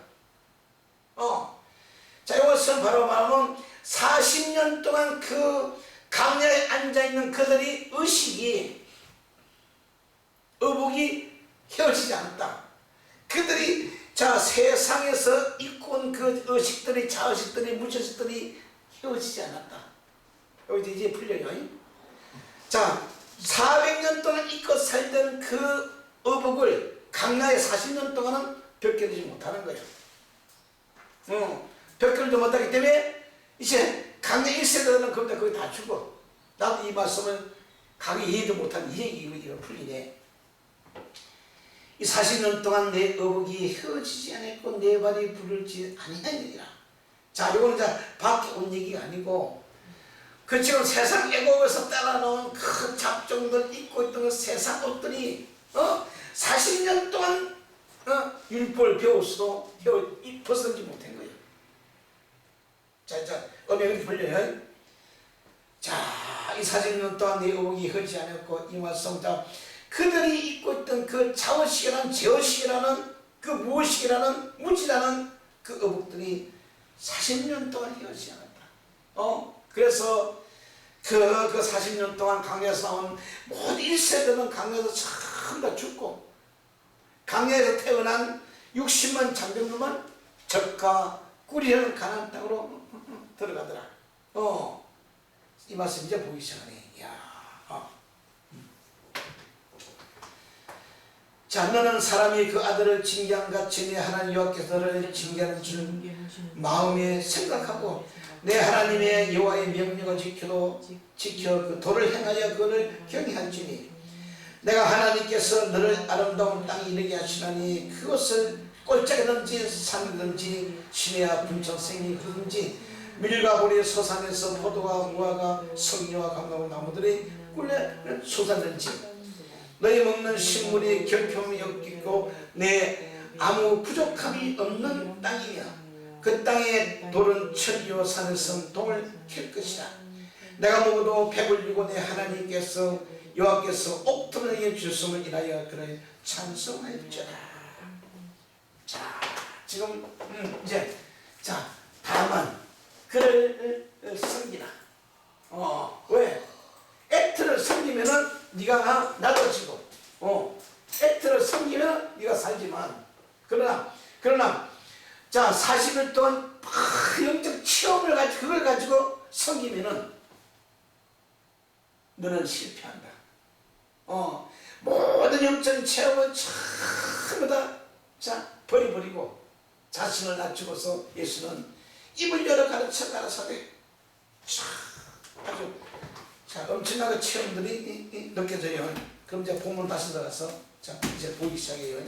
자, 이것은 바로 말하면 40년 동안 그 강야에 앉아있는 그들의 의식이, 의복이 헤어지지 않았다. 그들이, 자, 세상에서 입고 온 그 의식들이, 자의식들이, 무의식들이 헤어지지 않았다. 여기 이제 풀려요. 자, 400년 동안 입고 살던 그 의복을 강야에 40년 동안은 벗겨내지 못하는 거예요. 벗겨내지 못하기 때문에 이제 강야 1세대들은 거기 다 죽어. 나도 이 말씀을 강의 이해도 못한 이거 풀리네. 이 40년 동안 내 의복이 헤어지지 않았고 내 발이 부르지 아니하니라. 자, 이거는 밖에 온 얘기가 아니고, 그 지금 세상 애국에서 따라놓은 그 잡종들 입고 있던 그 세상 옷들이 40년 동안 율법을 배웠어도 벗어나지 못한 거예요. 자, 음악을 불려요. 자, 이 40년 동안 내 의복이 헤어지지 않았고, 이 말씀, 자, 그들이 입고 있던 그 자의식이라는, 제의식이라는, 그 무의식이라는, 무지라는 그 의복들이 40년 동안 헤어지지 않았다. 그래서 그 40년 동안 강야에서 나온 모든 1세대는 강야에서 전부 다 죽고, 강야에서 태어난 60만 장병들만 적과 꿀이라는 가나안 땅으로 들어가더라. 이 말씀 이제 보기 시작하네. 자, 너는 사람이 그 아들을 징계한 같이 내 하나님 여호와께서 너를 징계하는 줄 마음에 생각하고 내 하나님의 여호와의 명령을 지켜 그 도를 행하여 그를 경외할지니 내가 하나님께서 너를 아름다운 땅에 이르게 하시나니 그것을 꼴짝이든지 산이든지 시내와 분천 생이 흐든지 밀과 보리 소산에서 포도와 무화과 석류와 감나무 나무들이 꿀에 솟았는지 너희 먹는 식물이 결핍이 없겠고 내 아무 부족함이 없는 땅이며 그 땅의 돌은 천지와 산에서 동을 캘 것이라. 내가 먹어도 배불리고 내 하나님께서 여호와께서 옥토를 주심을 인하여 그를 찬송할지어다. 자, 지금 이제 자 다만 그를 섬기라. 왜? 액트를 섬기면은 네가 나눠지고, 액트를 섬기면 네가 살지만, 그러나 자 40일 동안 영적 체험을 가지고 그걸 가지고 섬기면은 너는 실패한다. 모든 영적 체험을 전부 다 버려버리고 자신을 낮추고서 예수는 입을 열어 가르쳐 가라사대 아주 엄청나게 체험들이 느껴져요. 그럼 이제 본문 다시 들어가서 자 이제 보기 시작해요.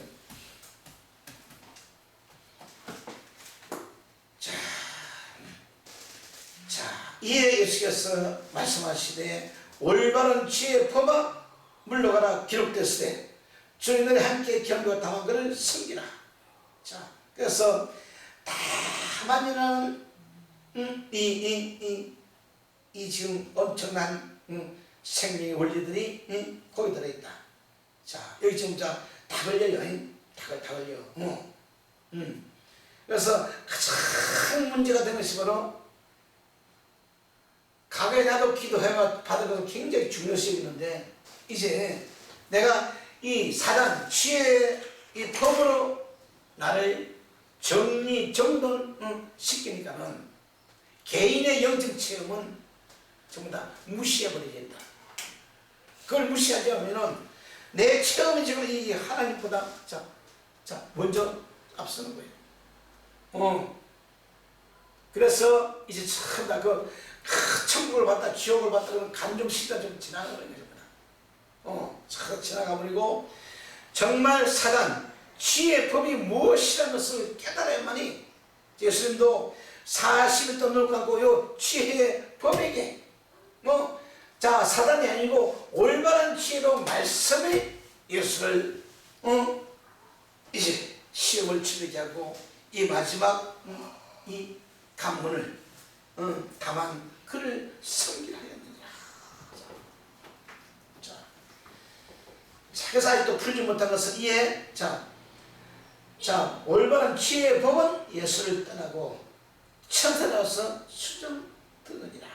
자 이에 예수께서 말씀하시되 올바른 지혜의 법아 물러가라 기록됐으되 주인들이 함께 경고와 당한 것을 섬기라. 자 그래서 다만이라는 이 지금 엄청난 생명의 원리들이 거기 들어있다. 자 여기 지금 다 걸려요. 다 걸려. 그래서 가장 문제가 되는 것이 바로 과거에 나도 기도해가 받은 것은 굉장히 중요시 있는데 이제 내가 이 사단 지혜의 이 법으로 나를 정돈 시키니까는 개인의 영적 체험은 전부 다 무시해버려야 된다. 그걸 무시하지 않으면은 내 체험이 지금 이 하나님보다 먼저 앞서는 거예요. 그래서 이제 참 다 천국을 봤다 지옥을 봤다 그런 감정 시기가 좀 지나가버린 겁니다. 참 지나가버리고 정말 사단 지혜의 법이 무엇이라는 것을 깨달아야만이 예수님도 40일 동안 눈을 감고 요 지혜의 법에게 사단이 아니고 올바른 지혜로 말씀의 예수를 이제 시험을 치르게 하고 이 마지막 이 관문을 다만 그를 섬기라 하였느니라. 그래서 아직도 풀지 못한 것은 이에 자 올바른 지혜의 법은 예수를 떠나고 천사로서 수정 듣느니라.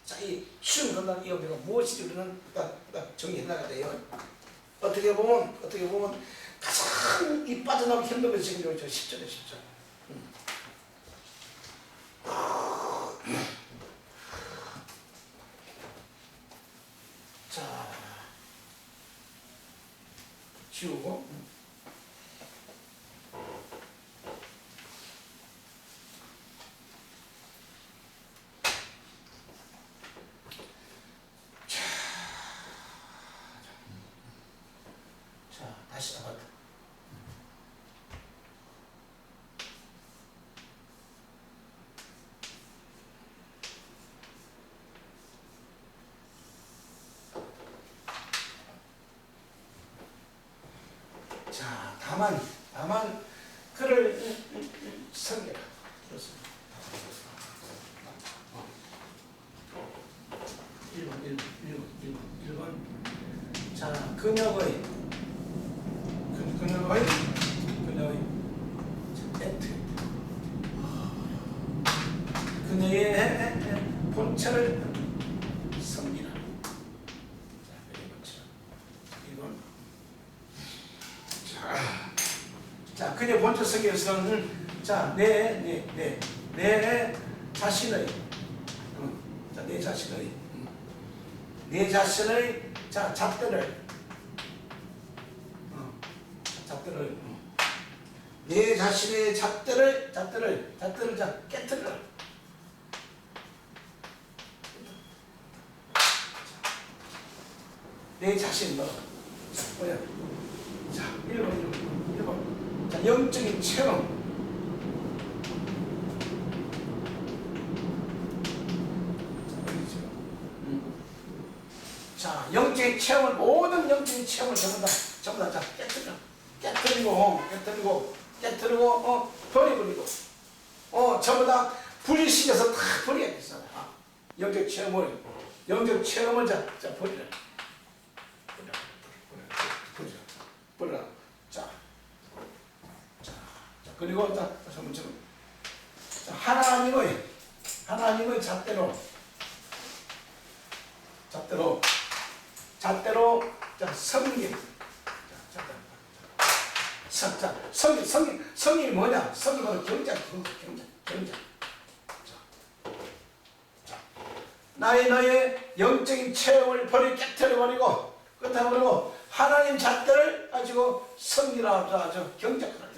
자, 이 수정 듣는 이 의미가 무엇인지 우리는 정리해 나가야 돼요. 어떻게 보면 가장 이 빠져나오기 힘든 것이 지금 여기 10절에 10절. 자, 지우고. 자, 다시 나가다. 자, 다만 그를 섬겨라. 그렇습니다. 1번. 자, 그녀의 그녀의 본체를 섬기라. 자, 그녀의 번째 성경에서는 자, 내 자신의 자, 내 자신의 자, 잣대를 내 자신의 잣대를 자 깨뜨려. 내 자신 너. 자, 뭐야? 자, 1번. 자, 영적인 체험. 자, 영적인 체험을, 모든 영적인 체험을 전부 다 자, 깨뜨리고, 버려버리고, 전부 다 분리시켜서 다 버려야 되잖아. 영적 체험을 자, 버리라. 버려라. 자, 그리고 자, 전문처럼. 자, 하나님의 잣대로 자, 성경. 성경이 뭐냐? 성경이 바로 경자. 자, 나의 영적인 체험을 깨뜨려버리고, 끝내버리고, 하나님 잣대를 가지고 성경하자, 경작하라.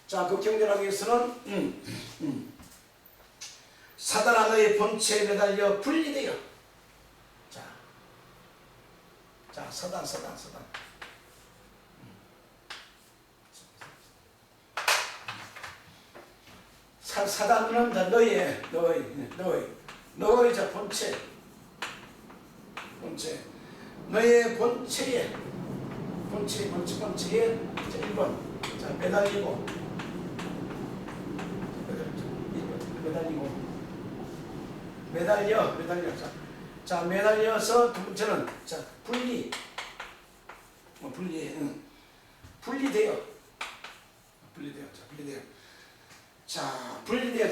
자, 그 경작하기 위해서는, 사단아 너의 본체에 매달려 분리되어. 자, 사단. 사단은 다 너의 자 본체. 너의 본체에 자, 1번 자, 매달리고 매달려. 자, 매달려서 두 번째는 자, 분리돼요.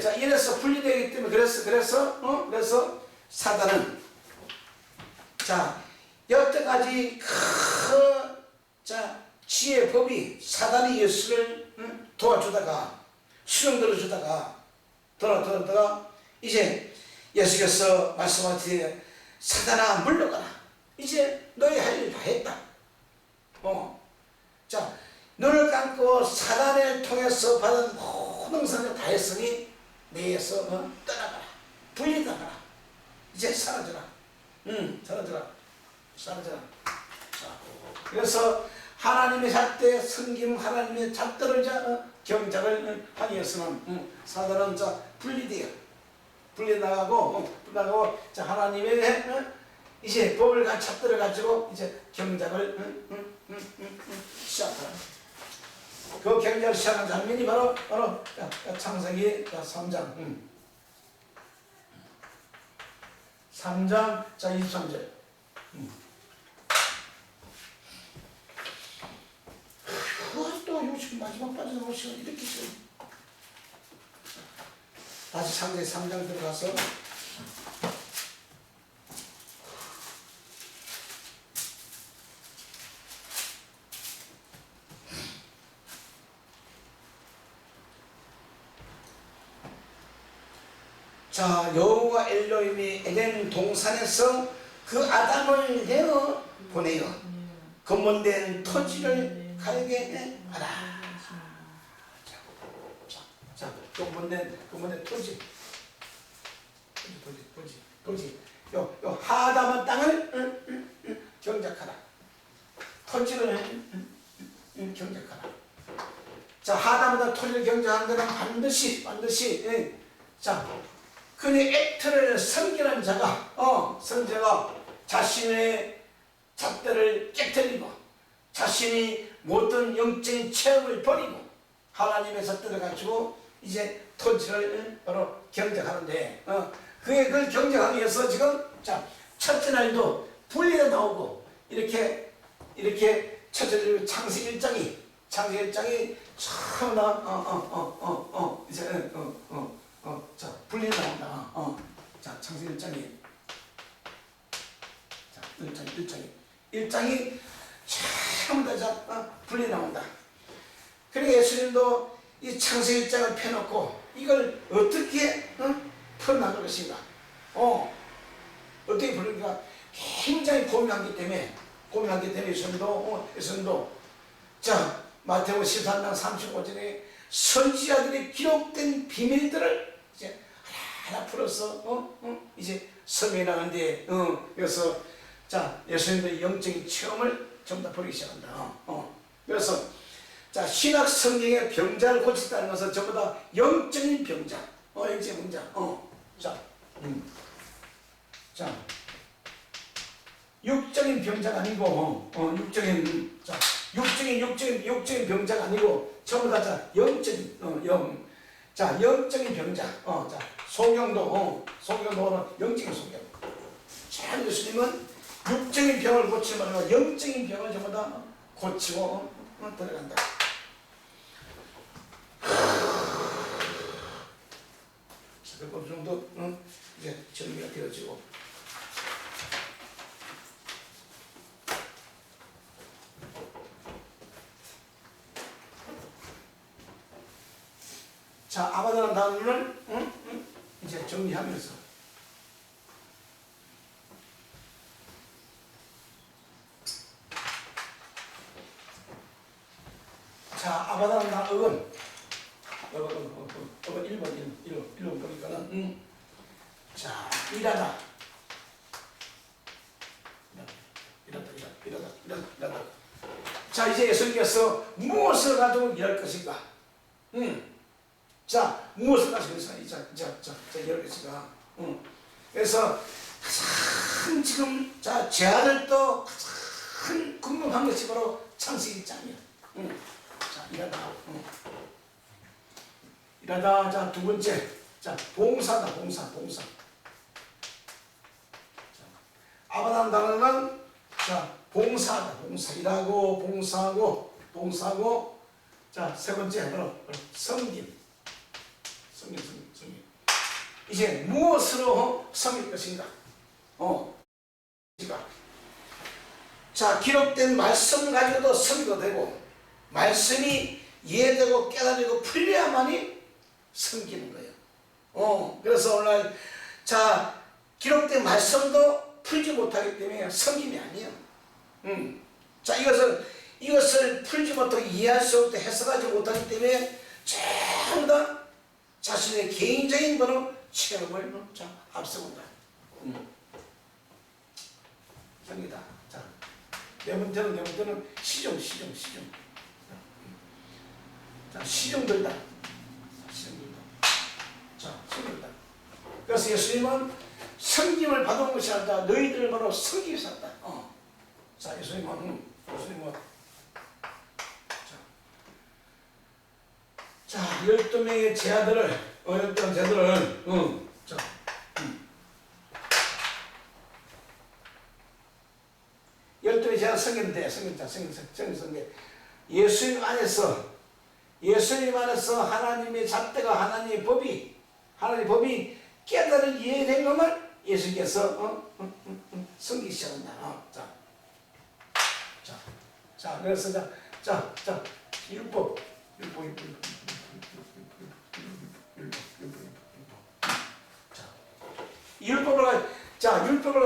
자, 이래서 분리되기 때문에 그래서 사단은 자, 여태까지 자, 지혜 법이 사단이 예수를 도와주다가 수령 들어주다가 돌아다가 이제 예수께서 말씀하시되 사단아 물러가라. 이제 너희 할 일 다 했다. 자, 눈을 감고 사단을 통해서 받은 모든 상을 다 했으니 내에서 떠나가라. 분리나가라. 이제 사라져라. 사라져라. 자, 그래서 하나님의 잣대, 성김 하나님의 잣대를 경작을 하기 위해서는 사단은 자 분리나가고 자, 하나님의 이제 법을 잣대를 가지고 이제 경작을 시작하라. 그 경작을 시작한 장면이 바로 창세기 3장 3장 자 23절. 그것도 요즘 마지막 빠져나올 시간 이렇게 있어요. 다시 창세기 3장 들어가서 자, 여호와 엘로힘이 에덴 동산에서 그 아담을 내어 보내어 검문된 토지를 갈게 하라. 자, 검문된 토지. 요 하담한 땅을 경작하라. 토지를 경작하라. 자, 하담한 토지를 경작하는 것은 반드시 자, 그의 액트를 섬기는 자가 선자가 자신의 잣대를 깨뜨리고 자신이 모든 영적인 체험을 버리고 하나님의 잣대를 가지고 이제 토지를 바로 경작하는데 그걸 경작하기 위해서 지금 자, 첫째 날도 분리가 나오고 이렇게 첫째 창세기 1장이 처음나 이제 자, 분리 나온다. 자, 창세기 1장이 자, 1장이 전부 다 분리 나온다. 그러니까 예수님도 이 창세기 1장을 펴놓고 이걸 어떻게 풀어나갈 것인가, 어떻게 풀는가 굉장히 고민하기 때문에 예수님도 자 마태복음 13장 35절에 선지자들이 기록된 비밀들을 이제 하나 풀어서 이제 설명해 나가는데 그래서 자 예수님의 영적인 체험을 전부 다 보기 시작한다. 그래서 자 신약 성경의 병자를 고쳤다는 것은 전부 다 영적인 병자, 영적인 병자. 자 육적인 병자가 아니고 육적인 병자가 아니고 전부 다 영적인 영적인 병자. 자 소경도는 영적인 소경. 참 예수님은 육적인 병을 고치지 말고 영적인 병을 전부 다 고치고 들어간다. 자, 어느 정도 이제 정리가 되어지고. 자, 아바다라는 단어를 이제 정리하면서 자, 아바다라는 단어는 1번 보니까는 자, 일하다. 자, 이제 예수님께서 무엇을 가지고 일할 것인가? 자, 무엇을 가지고 일할 것인가? 그래서 가장 지금 제 아들도 가장 궁금한 것이 바로 창세기 1장이야. 자, 일하다. 자, 두 번째. 자, 봉사다. 봉사. 자, 아바다라는 단어는 자, 봉사다. 일하고 봉사하고. 자, 세 번째 바로 섬김. 이제 무엇으로 섬길 것인가? 자, 기록된 말씀을 가지고도 섬기도 되고, 말씀이 이해되고 깨달리고 풀려야만이 섬기는 거예요. 그래서 오늘 자, 기록된 말씀도 풀지 못하기 때문에 섬김이 아니에요. 자, 이것을 풀지 못하고 이해할 수 없고 해석하지 못하기 때문에 전부 다 자신의 개인적인 거로 체험을 앞세운다. 합니다. 자, 네 번째는 시종. 자, 시종들다. 자, 시종들다. 그래서 예수님은 섬김을 받은 것이 아니라 너희들을 바로 섬기기 샀다. 자, 예수님은 자, 12명의 제자들을, 12명의 제자들은, 자, 12명의 제자 섬기는데, 섬기는데, 예수님 안에서 하나님의 잣대가 하나님의 법이 깨달은 이해된 것만 예수님께서, 섬기기 시작한다. 자, 그래서, 율법. 율법을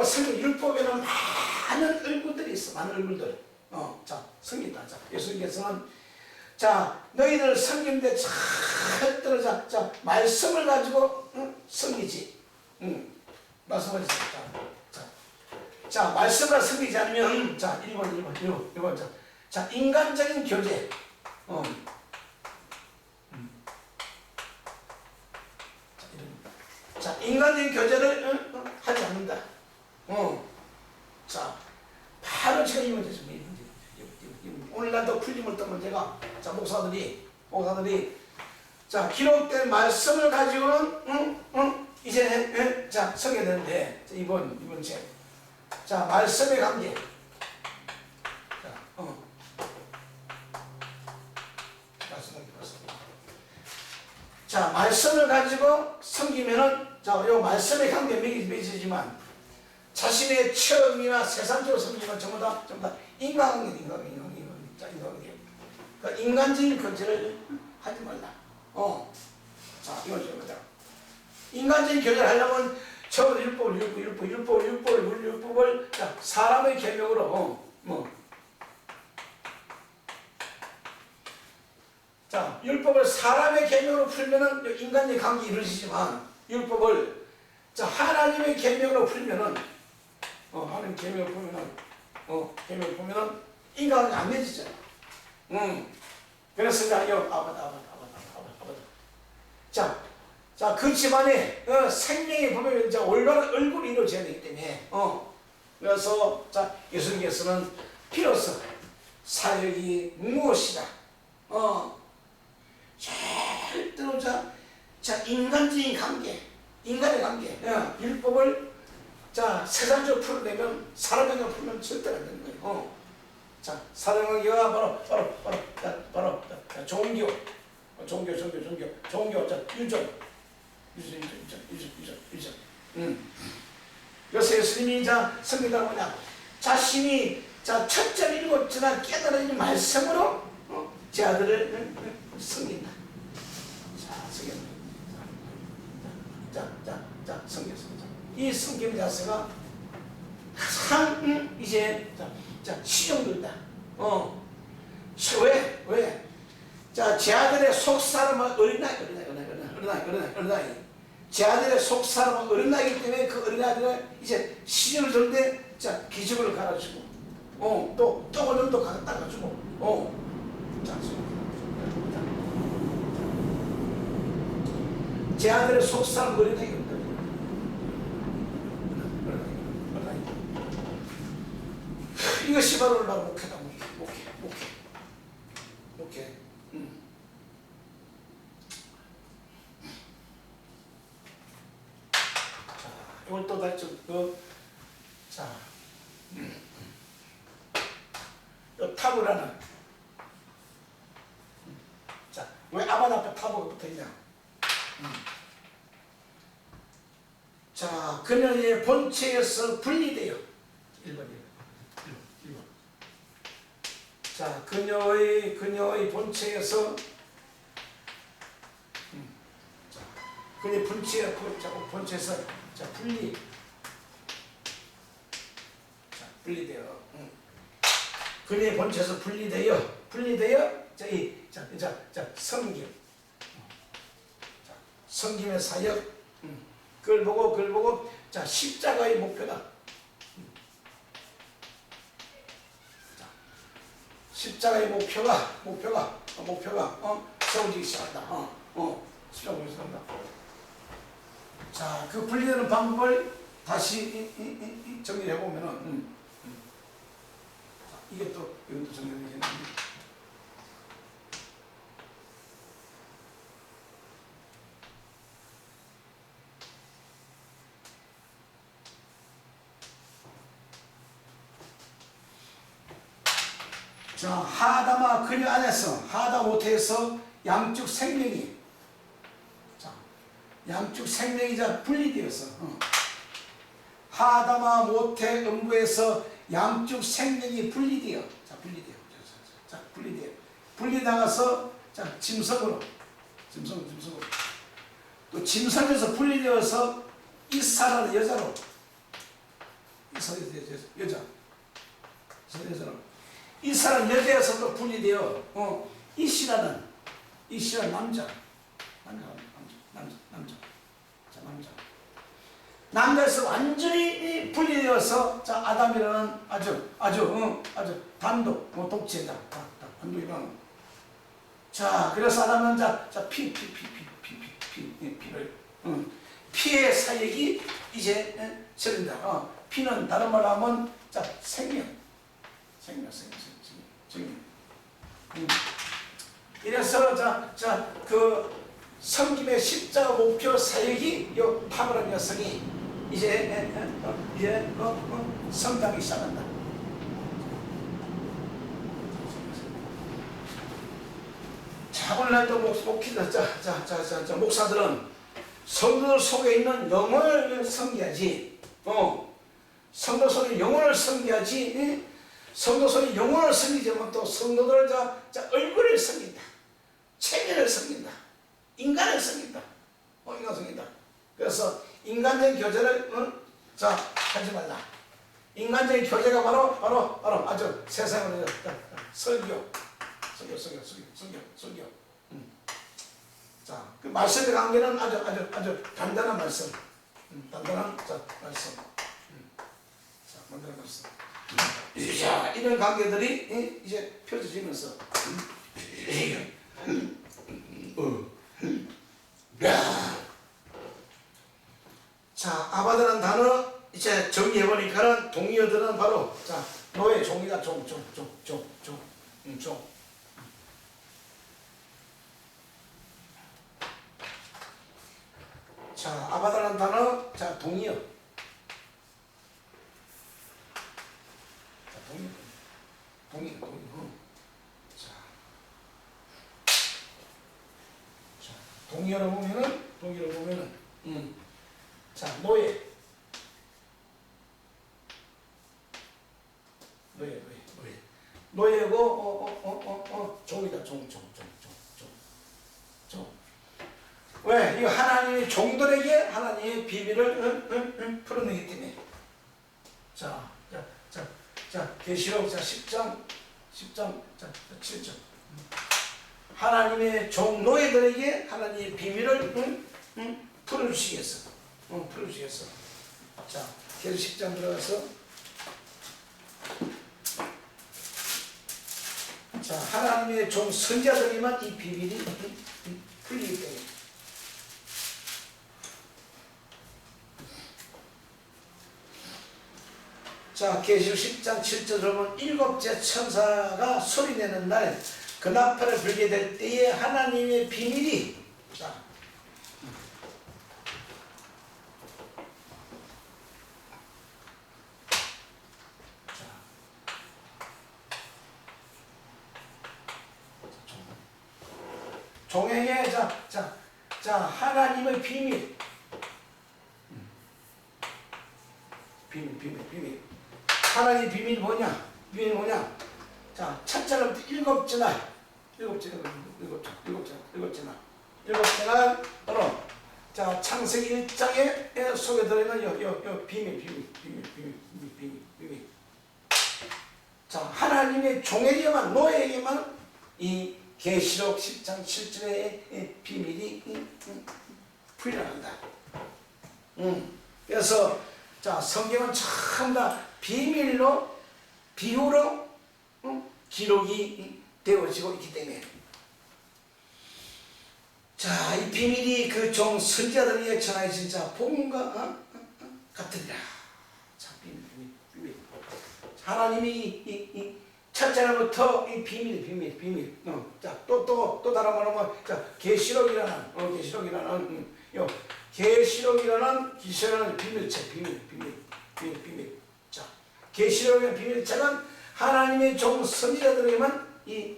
섬기는 율법에는 많은 얼굴들이 있어. 많은 얼굴들. 자, 섬긴다. 자, 예수님께서는 자, 너희들 섬기는데 절대로 자, 말씀을 가지고 섬기지. 말씀을 자, 말씀을 섬기지 않으면 자, 1번 자, 인간적인 교제. 자, 인간적인 교제를 하지 않는다. 자, 바로 제가 이 문제죠. 오늘 날도 풀지 못한 문제가, 자, 목사들이 자, 기록된 말씀을 가지고는 이제 자, 서게 되는데, 이번 책. 자, 말씀의 관계. 자, 말씀을 가지고 섬기면은, 자, 요 말씀의 관계 맺이지만, 자신의 체험이나 세상적으로 섬기면 전부 다 인간관계. 자, 인간관계. 그러니까 인간적인 교제를 하지 말라. 자, 이걸 좀 보자. 인간적인 교제를 하려면 처음에 율법을 자, 사람의 계명으로 자, 율법을 사람의 계명으로 풀면은 인간의 관계 이루어지지만 율법을 자, 하나님의 계명으로 풀면은 하나님 계명을 보면은 인간관계 안 맺어지잖아. 그래서 자, 아바다. 자, 그 집안에 생명이 보면 이제 올바른 얼굴이 이루어져야 되기 때문에 그래서 자, 예수님께서는 비로소 사역이 무엇이다. 절대로 자, 인간적인 관계, 인간의 관계, 율법을 자, 세상적으로 풀어내면 사람에게 풀면 절대로 안 되는 거예요. 자, 사랑관계가 바로 종교, 자, 유전. 그래서 예수님이 자, 성경에 뭐냐, 자신이 자, 첫째를 이루고 저나 깨달은 말씀으로 제 아들을 섬긴다. 자, 섬겼습니다. 이 섬김 자세가 가장 이제 자, 시종들다. 왜? 자, 제 아들의 속사람은 어린아이. 제 아들의 속사람은 어린아이기 때문에 그 어린아이들은 이제 시집을 들 때, 자, 기적을 갈아주고, 또 얼른도 닦아주고, 자, 제 아들의 속사람 어린아이거든요. 이것이 바로 목회다. 목회. 자, 이걸 또 다시 자, 요 타브라는 자, 왜 아반 앞에 타브가 붙어 있냐? 자, 그녀의 본체에서 분리돼요. 1번. 자, 그녀의 본체에서 자, 그녀의 본체에서 자, 분리돼요. 그녀의 본체에서 분리돼요. 자, 섬김. 자, 섬김의 사역. 그걸 보고 자, 십자가의 목표다. 십자가의 목표가 세워지기 시작한다. 십자가가 시작한다. 자, 그 분리되는 방법을 다시 정리해 보면은 이것도 정리되겠는데. 자, 하다마 그녀 안에서 하다 못해서 양쪽 생명이 자, 분리되어서 하다마 못해 음부에서 양쪽 생명이 분리돼요. 자, 분리나가서 자, 짐승으로 또 짐승에서 분리되어서 이사라는 여자로 이사라는 여자에서도 분리되어 이시라는 남자. 남자에서 완전히 분리되어서 자, 아담이라는 아주 단독 독재자 단독이라는. 자, 그래서 아담은 자, 피의 사역이 이제 저린다. 피는 다른 말로 하면 자, 생명. 이래서 자, 그 섬김의 십자가 목표 사역이 요 탐으로 여성이 이제 성장하기 시작한다. 자, 오늘날도 목사들은 성도들 속에 있는 영혼을 섬겨야지. 성도 속에 영혼을 섬겨야지. 성도성이 영혼을 섬기지만 또 성도들을 얼굴을 섬긴다. 체면을 섬긴다. 인간을 섬긴다. 인간을 섬긴다. 그래서 인간적인 교제를 하지 말라. 인간적인 교제가 바로 아주 세상으로 설교. 자, 그 말씀의 관계는 아주 단단한 말씀. 단단한 말씀. 단단한 말씀. 자, 이런 관계들이 이제 펼쳐지면서 자, 아바드라는 단어 이제 정리해보니까는 동의어들은 바로 노예 종이다. 종. 자, 아바다라는 단어, 동의어. 동의어. 동의어로 보면은, 노예. 노예고, 종이다. 종. 왜? 이 하나님이 종들에게 하나님의 비밀을 풀어내기 때문에. 자, 계시록 10장 7절. 하나님의 종 노예들에게 하나님의 비밀을 풀어주시겠어. 자, 계시록 10장 들어가서. 자, 하나님의 종 선지자들에게만 이 비밀이 풀리기 때문에. 자, 계시록 10장 7절 보면 일곱째 천사가 소리내는 날 그 나팔을 불게 될 때에 하나님의 비밀이 종에게 하나님의 비밀. 하나님의 비밀이 뭐냐? 자, 첫째는 일곱째 날 바로 창세기 1장에 속에 들어있는 요 비밀. 자, 하나님의 종에게만, 노예에게만 이 계시록 10장 7절의 비밀이 풀려난다. 그래서 성경은 참 다 비밀로, 비유로 기록이 되어지고 있기 때문에. 자, 이 비밀이 그 종 선지자들에게 전하여진 복음과 같으리라. 자, 비밀. 하나님이 이 첫째부터 이 비밀. 또 다른 말로 뭐, 계시록이라는 비밀책, 비밀. 자, 계시록의 비밀책은 하나님의 종 선지자들에게만 이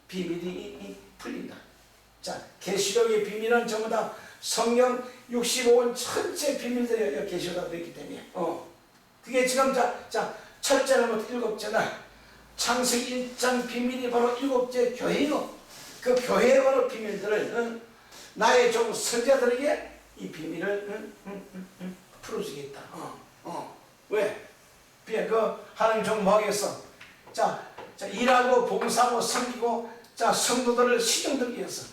비밀이 풀린다. 자, 계시록의 비밀은 전부 다 성경 65권 전체 비밀들이 계시록에 들어있기 때문에, 그게 지금 첫째부터 일곱째 날 창세기 1장 비밀이 바로 일곱째 교회요. 그 교회의 바로 비밀들을 나의 종 선지자들에게 이 비밀을 풀어주겠다. 왜? 그 하나님 종 뭐 하겠어? 일하고 봉사하고 섬기고 성도들을 시정들기 위해서.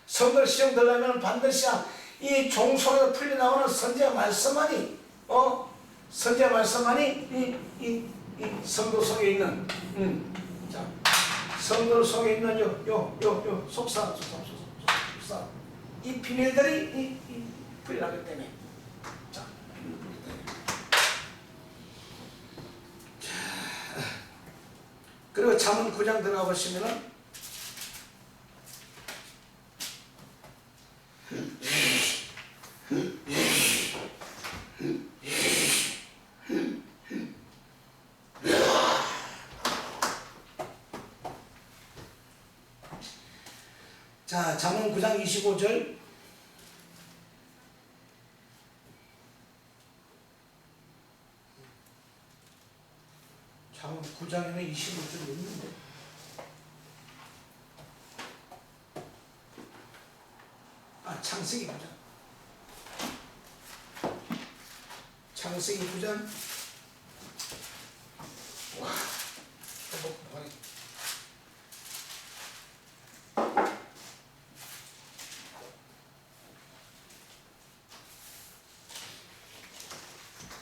성도를 시정들려면 반드시 이 종 속에서 풀려 나오는 선지자 말씀만이 이 성도 속에 있는 성도 속에 있는 요 속사 이 비밀들이 풀려나기 때문에. 자, 그리고 잠언 9장 들어가 보시면은 잠언 9장 25절. 다음 9장에는 25줄이 있는데. 창세기 9장. 창세기 9장. 와,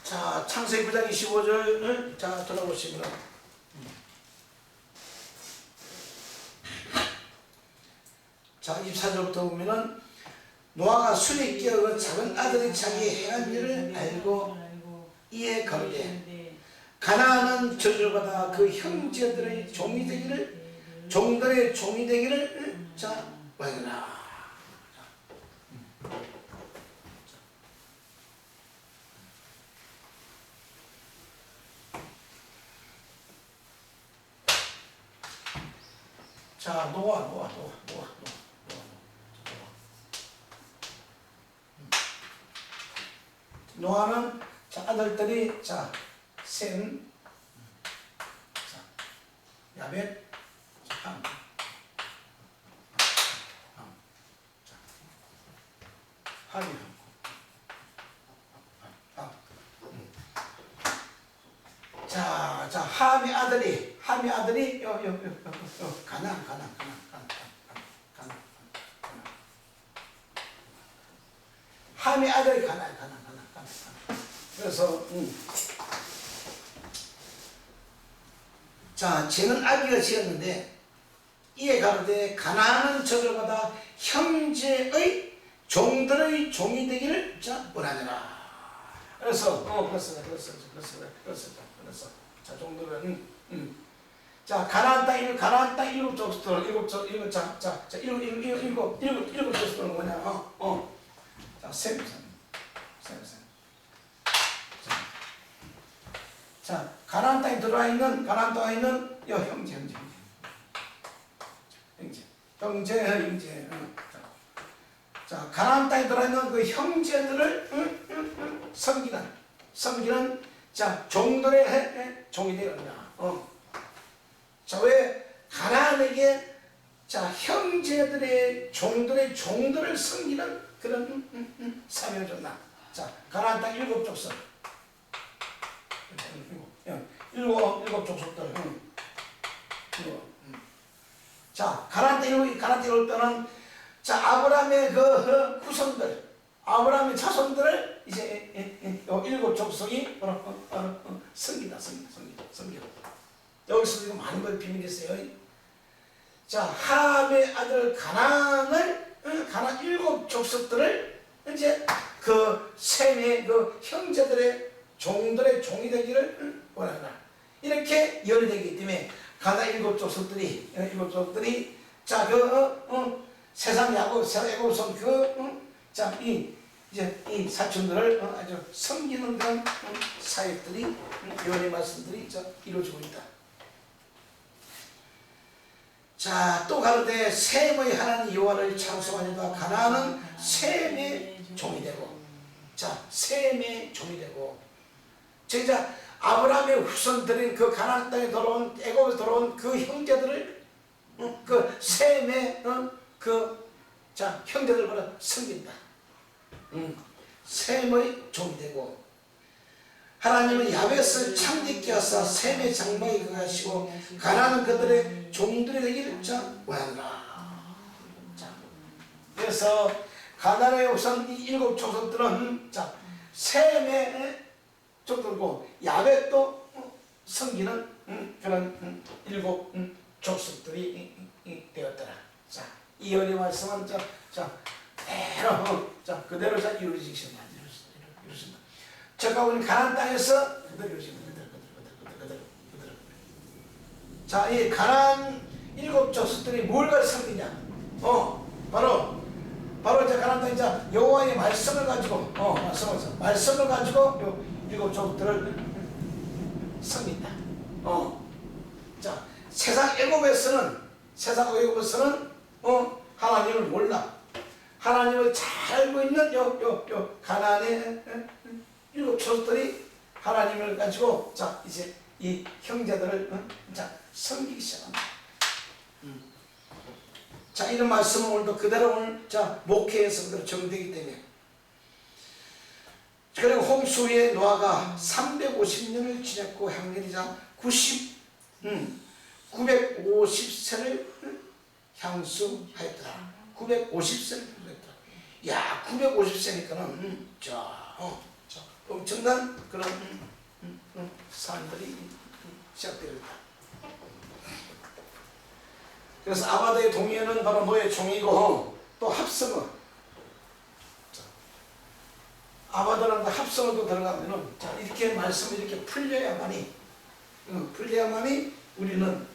자, 창세기 9장 25절을 자 들어보시면, 자 24절부터 보면은 노아가 술에 끼어 작은 아들이 자기 행한 일을 알고 이에 가로되 가나안은 저주받아 그 형제들의 종이 되기를, 종들의 종이 되기를 자 원하라. 자, 노아는 자 아들들이 자 셈, 자 야벳, 함, 자 함이 자 함의 아들이 가나안. 함의 아들이 가나안. 그래서 자 쟤는 아기가 지었는데 이에 가로되 가나안은 저주받아 형제의 종들의 종이 되기를 자 원하느라. 그래서 그래서 자 종들은 자 가나안 땅 일곱 족속들 일곱 족속들은 뭐냐 자 셈. 자 가나안 땅에 들어와 있는 형제. 자 가나안 땅에 들어와 있는 그 형제들을 섬기는 자 종들의 종이 되었냐. 자 왜 가나안에게 자 형제들의 종들을 섬기는 그런 사명을 줬나. 자 가나안 땅 일곱 족속. 일곱 족속들. 자 가나안 땅 올 때는 자 아브라함의 그 후손들, 아브라함의 자손들을 이제 일곱 족속이 섬긴다. 여기서 지금 많은 걸 비밀이 있어요. 자 함의 아들 가나안 일곱 족속들을 이제 그 셈의 그 형제들의 종들의 종이 되기를 원한다. 이렇게 연되기 때문에 가나안 일곱 족속들이 자 그 세상 애굽선 자 이 사촌들을 아주 섬기는 그런 사역들이 요한의 말씀들이 이루어지고 있다. 자 또 가로되 셈의 하나님 여호와를 찬송하려다 가나안은 셈의 종이 되고, 자 셈의 종이 되고, 진짜 아브라함의 후손들인 그 가나안 땅에 돌아온 애굽에서 돌아온 그 형제들을 그 셈의 자 형제들보다 섬긴다. 셈의 종이 되고, 하나님은 야벳을 창짓케 하사 셈의 장막에 거하시고 가나안은 그들의 종들이 되기를 원한다. 그래서 가나안의 우선 이 일곱 족속들은 자 셈의 족들고 야벳도 섬기는 그런 일곱 족속들이 되었더라. 자 이 연의 말씀은 그대로 이루어지십니다. 저가 우리 가나안 땅에서 그대로 이루어집니다. 그대로. 자, 이 가나안 일곱 족속들이 뭘 가지고 섬기냐? 바로 이제 가나안 땅에 이제 여호와의 말씀을 가지고 말씀을 가지고 요 일곱 족속들을 섬긴다. 자, 세상 애굽에서는 하나님을 몰라. 하나님을 잘 알고 있는 요 가나안의 일곱 족속들이 하나님을 가지고 자 이제 이 형제들을 자 섬기기 시작합니다. 자 이런 말씀은 오늘도 그대로 오늘 자 목회에서 그대로 적용되기 때문에 그리고 홍수 후에 노아가 350년을 지냈고 향년이자 950세를 향수하였더라. 950세를 향수했더라. 야 950세니까는 자 엄청난 그런 사람들이 시작되었다. 그래서 아바드의 동의어는 바로 노예 종이고 또 합성어. 아바드라는 합성어도 들어가면은 자 이렇게 말씀이 이렇게 풀려야만이 우리는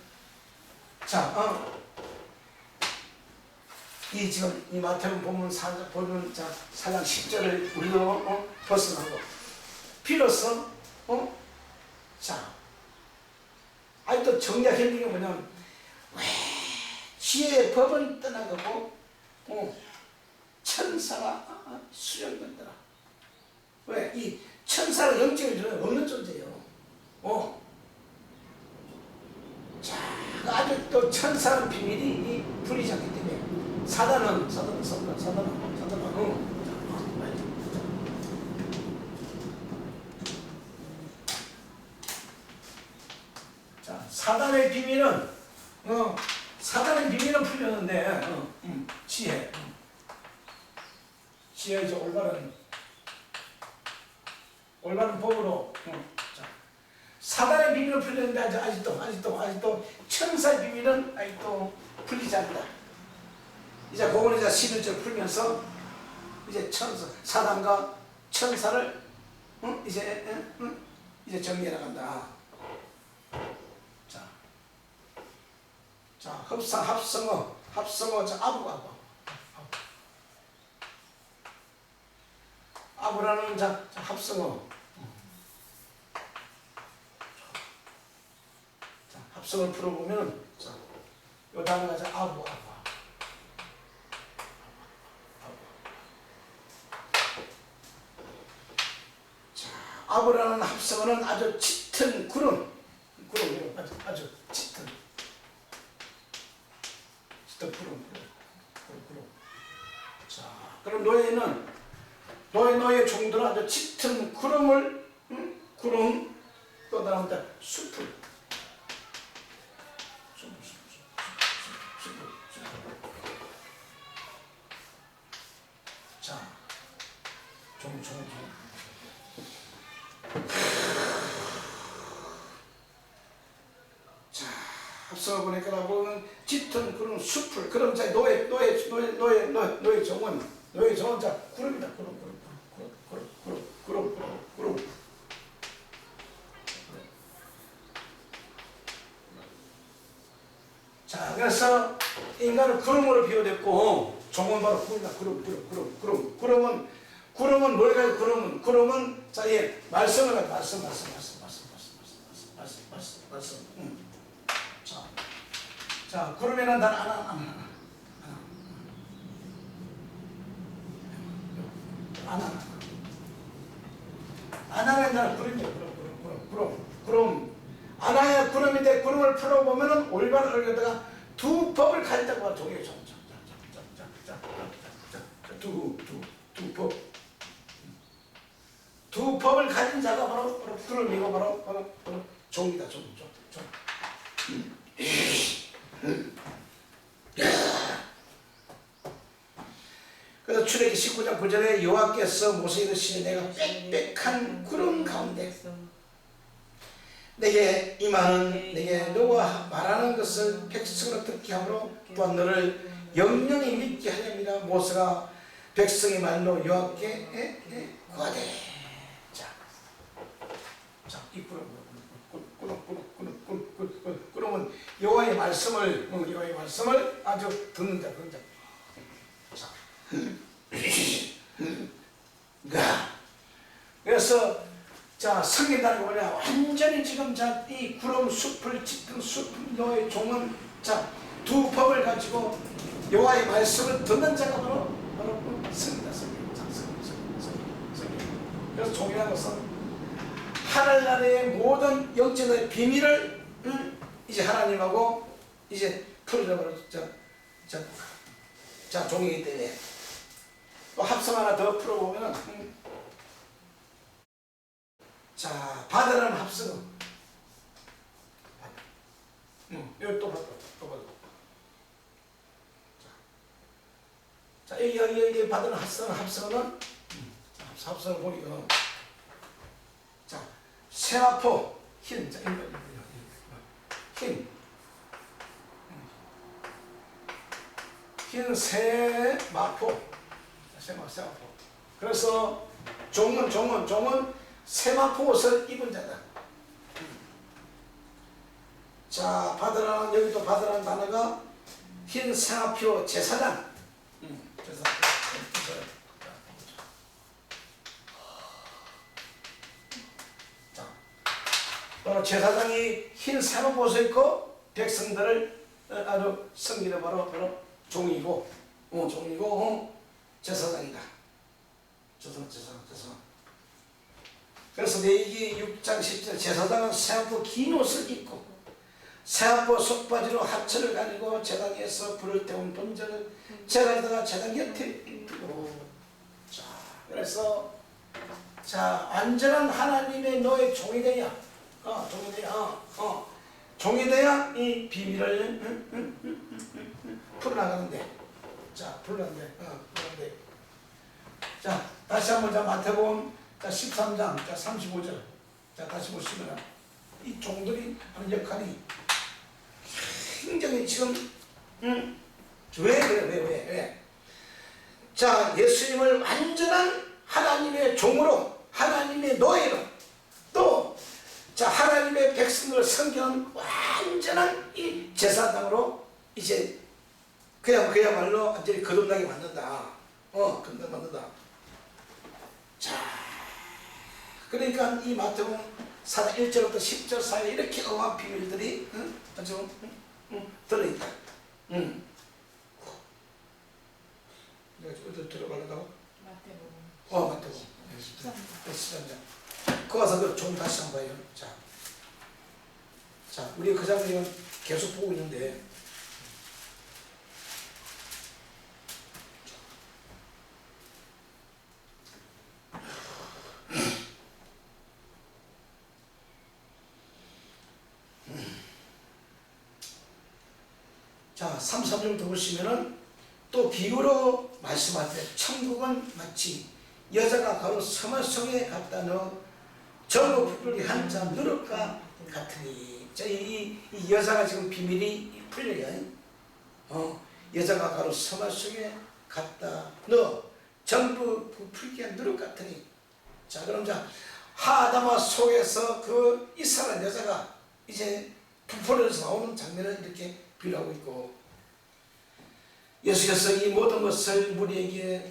자 이 지금 이 마태복음 보면 보면 자 4장 10절을 우리도 벗어나고 비로소 자 아직도 정략했는 게 뭐냐면 왜 지혜의 법은 떠나가고 천사가 수령된다라. 왜? 이 천사가 영적으로 없는 존재예요. 자, 아주 또 천사의 비밀이 풀리지 않기 때문에 사단은 자, 사단의 비밀은 풀렸는데 지혜 이제 올바른 법으로 자, 사단의 비밀은 풀렸는데 아직도 천사의 비밀은 아직도 풀리지 않는다. 이제 그거는 이제 11절 풀면서 이제 사단과 천사를 이제 정리해 나간다. 자, 합성어 자 아부라는 자 합성어. 자, 합성을 풀어보면 자, 요 단어가 자 아부. 자, 아부라는 합성어는 아주 짙은 구름 아주 짙은 구름. 자, 그럼 노예의 종들은 아주 짙은 구름 또 다음 숲을 자, 자, 합성을 보니까 보면 짙은 구름 숲을 그럼 자 노예 정원 자 구름이다. 구름. 자, 그래서 인간은 구름으로 비유됐고 종은 바로 구름이다. 구름은 뭘 가지고 구름은 자, 예, 말씀. 자, 구름에는 난 아나는 나는 구름이야. 구름. 아나야 구름인데 구름을 풀어보면은 올바른 얼굴에다가 두 법을 가진다고 하는 종이에요. 두 법을 가진 자가 바로 구름이고 바로 종이다. 그래서 출애기 19장 9절에 여호와께서 모세에게 이르시되 내가 빽빽한 구름 가운데 내게 임하는 내게 너와 말하는 것을 백성으로 듣게 하므로 또한 너를 영영히 믿게 하렵니다. 모세가 백성의 말로 여호와께 구하되 자, 이 구름은 여호와의 말씀을 아주 듣는 자. 그래서 자 성경이라는 거 뭐냐 완전히 지금 자 이 구름 숲을 짙은 숲 너의 종은 자 두 법을 가지고 여호와의 말씀을 듣는 자가 바로 성경이다. 성경. 그래서 종이라는 것은 하늘나라의 모든 영적인 비밀을 이제 하나님하고 이제 풀어버려. 자, 종이기 때문에 또 합성 하나 더 풀어보면은 자, 바다라는 합성. 여기 또 봐도. 자, 여기 바다는 합성은 합성을 보니까 자, 세마포 흰. 자, 흰 세마포. 세마포. 그래서 종은 세마포 옷을 입은 자다. 자, 바다라는, 여기도 바다라는 단어가 흰 세마포 제사장. 자, 제사장이 흰 세마포 옷을 입고 백성들을 아주 섬기는 바로 종이고, 제사장이다. 제사장. 그래서 레위기 6장 10절 제사장은 세마포 긴 옷을 입고 세마포 속바지로 하철을 가지고 제단 위에서 불을 태운 번제를 제단에다가 제단 곁에 두고. 자, 그래서 자, 완전한 하나님의 너의 종이 돼야 종이 돼야 이 비밀을 풀어나가는데. 자, 풀어나가는데. 자, 다시 한번 자, 마태복음 13장 35절. 자, 다시 보시면 이 종들이 하는 역할이 굉장히 지금 왜? 자, 예수님을 완전한 하나님의 종으로, 하나님의 노예로, 또 자, 하나님의 백성들을 섬기는 완전한 이 제사장으로 이제 그야말로 완전히 거듭나게 만든다. 거듭나게 만든다. 자, 그러니까 이 마태복음 4장 1절부터 10절 사이에 이렇게 어마어마한 비밀들이 아주 들어있다. 내가 어디 들어가려고? 마태복음. 마태복음. 13장. 그 와서 좀 다시 한번 봐요. 자, 우리 그 장면을 계속 보고 있는데. 자, 3, 4절부터 보시면은 또 비유로 말씀할 때 천국은 마치 여자가 가로 서말 속에 갖다 넣어 전부 풀이 한 자 누룩과 같으니. 자, 이 여자가 지금 비밀이 풀려요. 여자가 가로 서말 속에 갖다 넣어 전부 풀기 한 누룩 같으니. 자, 그럼 자, 하아다마 속에서 그 이스라엘 여자가 이제 부풀어서 나오는 장면을 이렇게 비유하고 있고, 예수께서 이 모든 것을 우리에게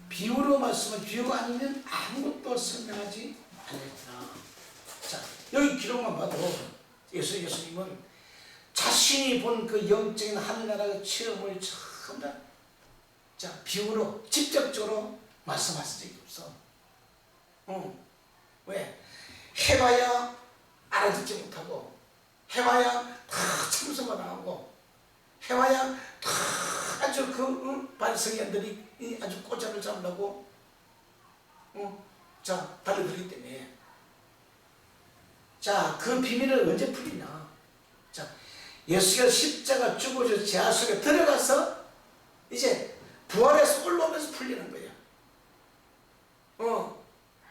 비유로 말씀은 비유가 아니면 아무것도 설명하지 않았구나. 자, 여기 기록만 봐도 예수님은 자신이 본 그 영적인 하늘나라의 체험을 전부 다 자, 비유로 직접적으로 말씀하신 적이 없어. 왜? 해봐야 알아듣지 못하고, 해봐야 다 참소가 나오고, 해봐야 다 아주 반성인들이 아주 꼬잡을 잡으려고 자, 달려들기 때문에. 자, 그 비밀을 언제 풀리냐? 자, 예수가 십자가 죽어서 제하 속에 들어가서 이제 부활해서 올라오면서 풀리는 거예요.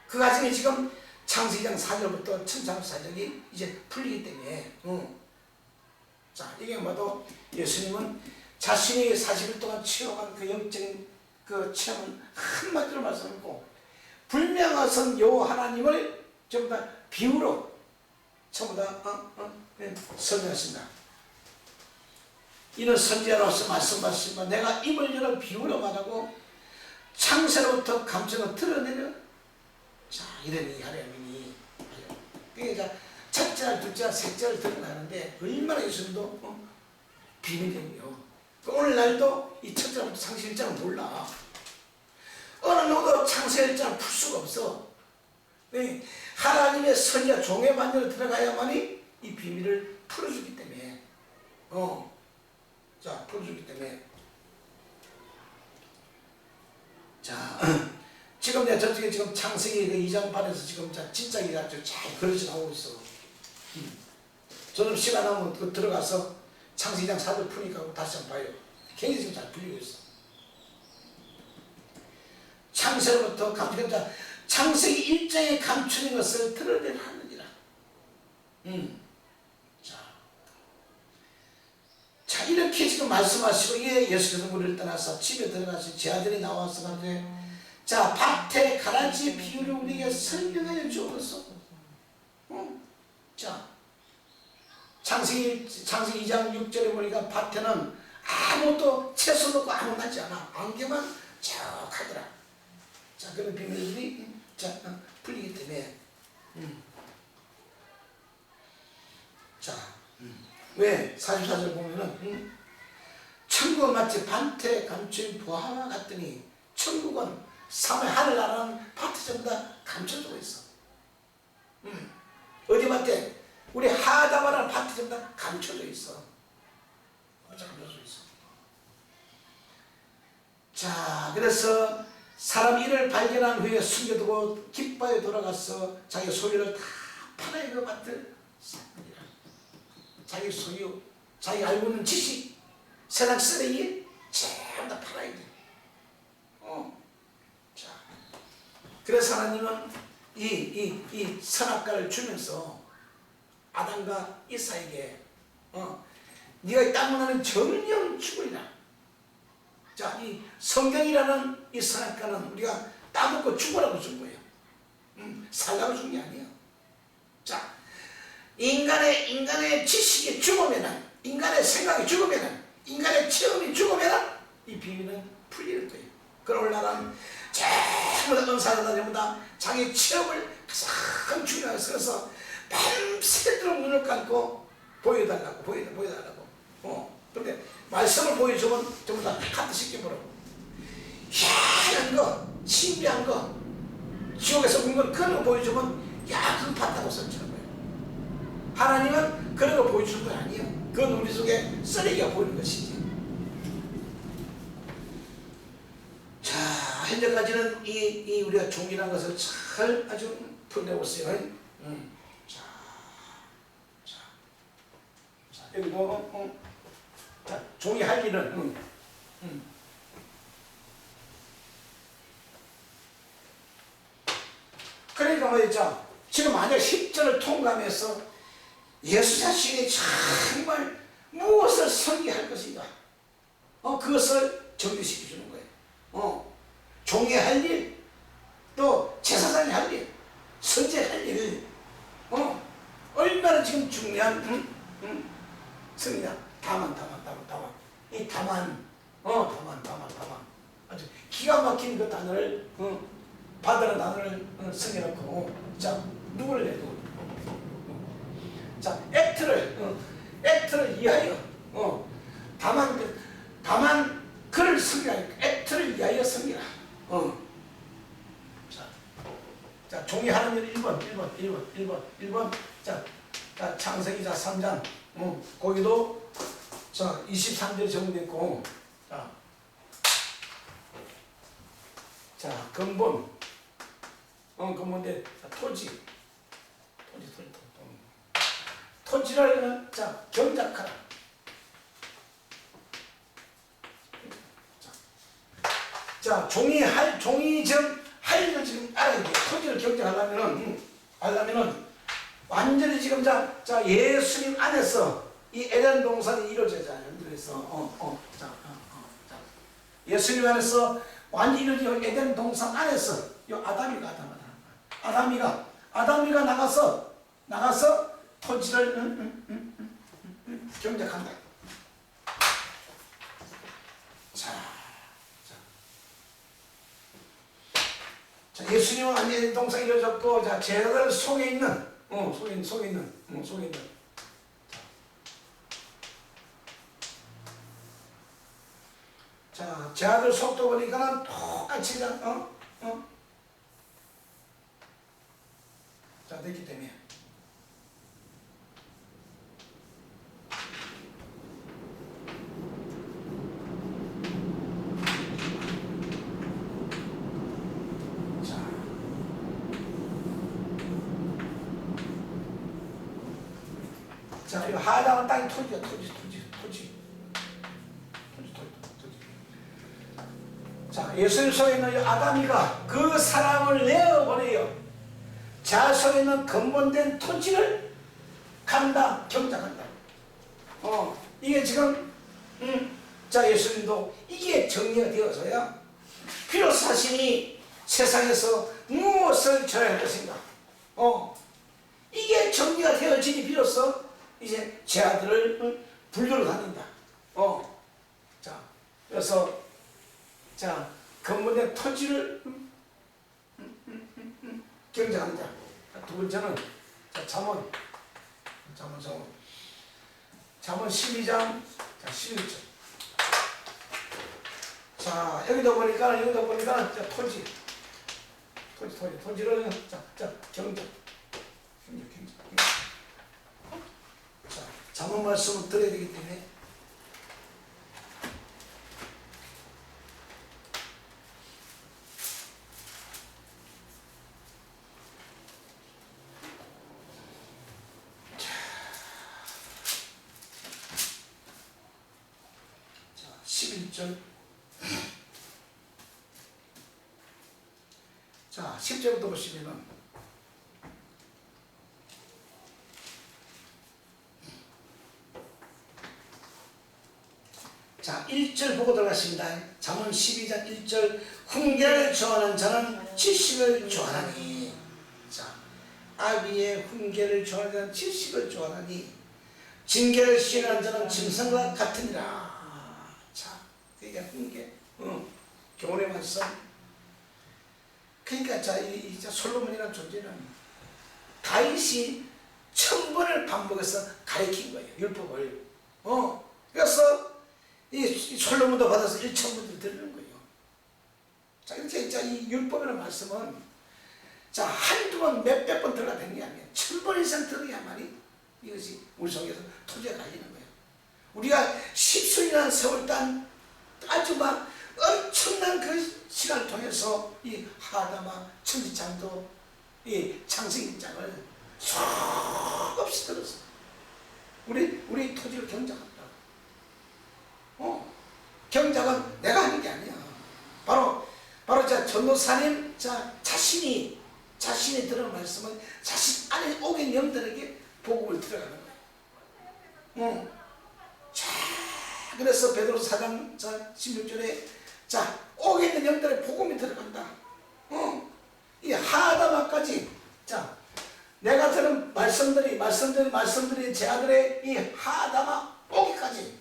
그 과정이 지금 창세기장 4절부터 천창 4절이 이제 풀리기 때문에. 자, 이게 봐도 예수님은 자신이 40일 동안 체험한 그 영적인 그 체험을 한마디로 말씀하고, 불명하신 요 하나님을 전부 다 비유로 전부 다 설명하신다. 이는 선지자로서 말씀하시지만 내가 입을 열어 비유로 말하고 창세로부터 감정을 드러내려. 자, 이러니 하나님이 그러니까 첫째 날, 둘째 날, 셋째 날 드러나는데 얼마나 예수님도 비밀이에요. 오늘날도 이 첫째 날부터 창세 1장을 몰라. 어느 누구도 창세 1장을 풀 수가 없어. 네. 하나님의 선지자 종의 만녀로 들어가야만이 이 비밀을 풀어주기 때문에 자 풀어주기 때문에 자 지금 내가 저쪽에 지금 창세기 그 2장 반에서 지금 진짜 이가 잘 그려져 나오고 있어. 저는 시간 나면 그 들어가서 창세기 2장 4절 푸니까 다시 한번 봐요. 굉장히 지금 잘 풀리고 있어. 창세로부터 감추자 창세기 1장에 감추는 것을 드러내려 하느니라. 자 이렇게 지금 말씀하시고 예수께서 우리를 떠나서 집에 들어가서 제 아들이 나와서 가는데 자 밭에 가라지의 비유를 우리에게 설명하여 주었어. 자 창세기 2장 6절에 보니까 밭에는 아무것도 채소 넣고 아무 나지 않아. 안개만 쭉 하더라. 자 그런 비밀들이 풀리기 때문에 자 왜 44절 보면은 천국은 마치 밭에 감춘 보화와 같더니 천국은 삼의 하늘나라는 밭에 전부 다 감춰주고 있어. 어디 밭에? 우리 하다바라는 밭에 전부 다 감춰져 있어. 감춰져 있어. 자 그래서 사람이 이를 발견한 후에 숨겨두고 기뻐에 돌아가서 자기 소유를 다 팔아야 그 밭을 샀느니라. 자기 소유, 자기 알고 있는 지식, 세상 쓰레기 전부 다 팔아야 돼. 자, 그래서 하나님은 이 선악과를 주면서 아담과 이사에게 네가 이 땅을 하는 정령 죽으리라. 자, 이 성경이라는 이 선악과는 우리가 따먹고 죽으라고 준 거예요. 살라고 준 게 아니에요. 자, 인간의 지식이 죽으면은, 인간의 생각이 죽으면은, 인간의 체험이 죽으면은 이 비밀은 풀리는 거예요. 그러고 나는 전부 다 은사자들 전부 다 자기 체험을 가장 중요하게 써서 밤새도록 눈을 감고 보여달라고. 근데 말씀을 보여주면 전부 다 카트 시켜보라고. 희한한 거, 신비한 거, 지옥에서 본 걸 그런 거 보여주면 야 그거 봤다고 설치는 거예요. 하나님은 그런 거 보여주는 건 아니에요. 그건 우리 속에 쓰레기가 보이는 것이지. 자 현재까지는 이 우리가 종이라는 것을 잘 아주 풀어내고 있어요. 자 여기도 자, 종이 할 일은 그러니까 뭐였죠? 지금 만약 10절을 통과하면서 예수 자신이 정말 무엇을 설계할 것인가 그것을 정리시켜 주는 거예요. 종이 할 일, 또 제사장이 할 일, 선제 할 일, 얼마나 지금 중요한 성이야. 다만 이 다만 아주 기가 막힌 그 단어를 받으라는 단어를 써놓고 자 누구를 해도 자 액트를 위하여 다만 그를 섬기라. 액트를 위하여 섬기라. 자 종이 하는 일 1번 자 창세기 3장 거기도 자 23절이 적용됐고 자 근본 근본데 토지를 자 경작하라. 자 종이 좀 할 일을 지금 알아야 돼. 토지를 경작하려면은 완전히 지금 자 예수님 안에서 이 에덴 동산이 이루어져야잖아요. 그래서 예수님 안에서 완전히 이루어진 에덴 동산 안에서 이 아담이가 나가서 토지를 경작한다. 자, 예수님은 완전히 동산이 이루어졌고, 자, 제자들 속에 있는, 자, 제자들 속도 보니까는 똑같이, 자, 됐기 때문에. 자, 이 하당은 땅이 토지야, 토지. 자, 예수님 속에 있는 이 아담이가 그 사람을 내어버려요. 자아 속에 있는 근본된 토지를 간다, 경작한다. 이게 지금, 자, 예수님도 이게 정리가 되어서야 비로소 자신이 세상에서 무엇을 줘야 할 것인가. 이게 정리가 되어지니 비로소 이제 제 아들을 분류를 다닌다. 자, 그래서 자, 근본된 토지를 경작한다. 두 번째는 자, 잠언 12장 자, 11절. 자, 여기다 보니까 자, 토지를 자, 경작. 자, 잠언 말씀을 드려야 되기 때문에 자, 11절. 자, 10절부터 보시면은 자, 1절 보고 들어가십니다. 잠언 12장 1절. 훈계를 좋아하는 자는 지식을 좋아하니. 자, 아비의 훈계를 좋아하는 자는 지식을 좋아하니 징계를 시행하는 자는 짐승과 같으니라. 자, 그게 훈계. 교훈의 말씀. 그러니까 자, 이 솔로몬이라는 존재는 다윗이 1000번을 반복해서 가르친 거예요. 율법을. 그래서 이 솔로몬도 받아서 1000번을 들는 거예요. 자, 이렇게 이 율법이라는 말씀은 자, 한두 번, 몇백 번 들어가 되는 게 아니에요. 1000번 이상 들어야만이 이것이 우리 속에서 토지가 갈리는 거예요. 우리가 십수년이라는 세월 단 아주 막 엄청난 그 시간을 통해서 이 하다마 천지창도 이 창세기장을 수없이 들었어. 우리 토지를 경작한다. 경작은 내가 하는 게 아니야. 바로 자, 전도사님 자신이 들은 말씀은 자신 안에 오긴 영들에게 복음을 들어가는 거예요. 자, 그래서 베드로서 4장 16절에 자, 오게 있는 영들의 복음이 들어간다. 이 하다마까지 자, 내가 들은 말씀들이 제 아들의 이 하다마 오기까지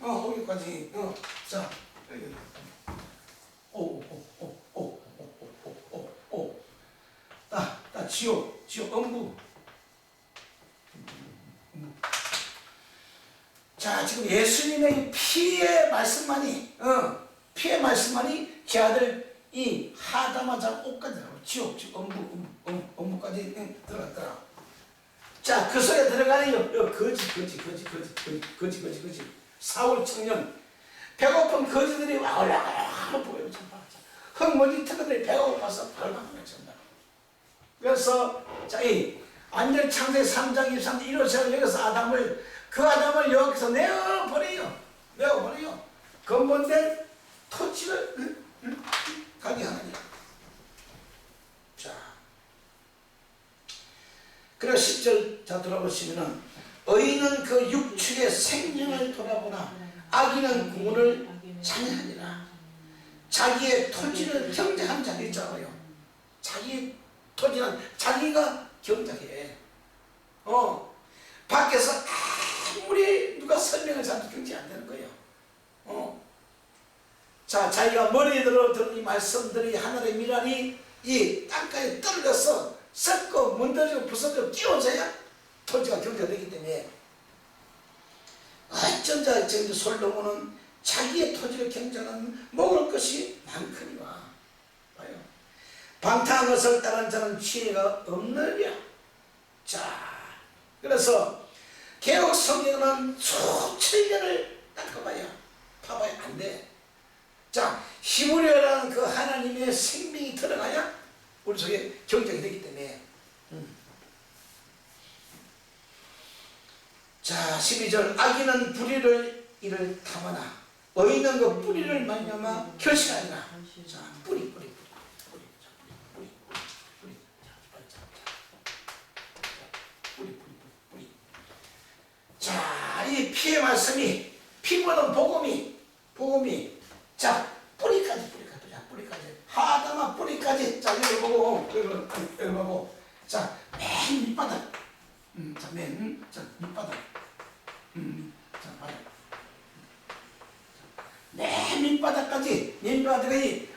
자, 지옥 음부. 자, 지금 예수님의 피의 말씀만이 제 아들 이 하다마자 옷까지 들어가고 지옥 음부까지 들어갔더라. 자, 그 속에 들어가는 거지. 사울 청년 배고픈 거지들이 올라가라 보여요. 흙먼지 특근들이 배고파서 발망을 전다. 그래서 자, 이 완전 창세기 3장 23절 이루어서 여기서 그 아담을 여기서 내어버려요. 근본된 토지를 가게 하느냐. 자, 그래서 10절 자 돌아보시면은 의인은 그 육축의 생명을 돌아보나 악인은 구원을 찬양하니라. 자기의 토지를 경작한 자가 있잖아요. 자기의 토지는 자기가 경작해. 밖에서 아무리 누가 설명을 잘해도 경작이 안 되는 거예요. 자, 자기가 머리에 들은 이 말씀들이 하늘의 미랄이 이 땅가에 떨어져서 썩고 문드러지고 부서지고 끼워져야 토지가 경작되기 때문에 어쩐자 지금 솔로몬은 자기의 토지를 경작하는 먹을 것이 많거니와 봐요. 방탕한 것을 따르는 자는 지혜가 없느냐. 그래서 개혁 성경은 수천 년을 닦아봐야 파봐야 안 돼. 자, 히브리어라는 그 하나님의 생명이 들어가야 우리 속에 경쟁이 되기 때문에. 자, 12절 악인은 불의를 이를 탐하나 의인은 그 뿌리를 말미암아 결실하리라. 자, 뿌리. 자, 이 피의 말씀이 피보는 복음이 자, 뿌리까지 하다마 뿌리까지. 자, 여기 보고 여기 보고 자, 맨 밑바닥 자, 밑바닥 자, 맨 밑바닥까지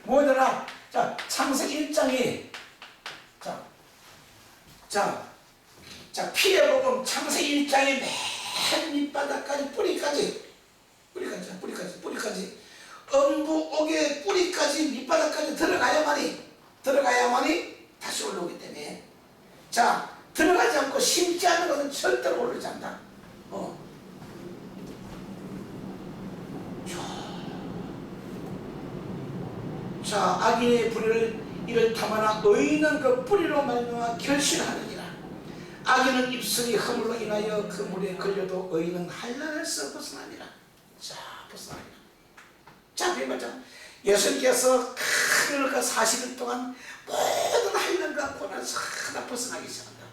뭐더라? 자, 창세기 1장이 자, 피의 복음 창세기 1장의 맨 밑바닥까지 뿌리까지 엄부옥의 뿌리까지 밑바닥까지 들어가야만이 다시 올라오기 때문에. 자, 들어가지 않고 심지 않은 것은 절대로 오르지 않는다. 자, 악인의 불의를 이를 탐하나 의인은 그 뿌리로 말미암아 결실하느니라. 악인은 입술이 허물로 인하여 그 물에 걸려도 의인은 한란에서 벗어나니라. 자, 벗어나니라. 자, 그러니까 예수님께서 40일 동안 모든 한란과 고난에서 하나 벗어나기 시작한다.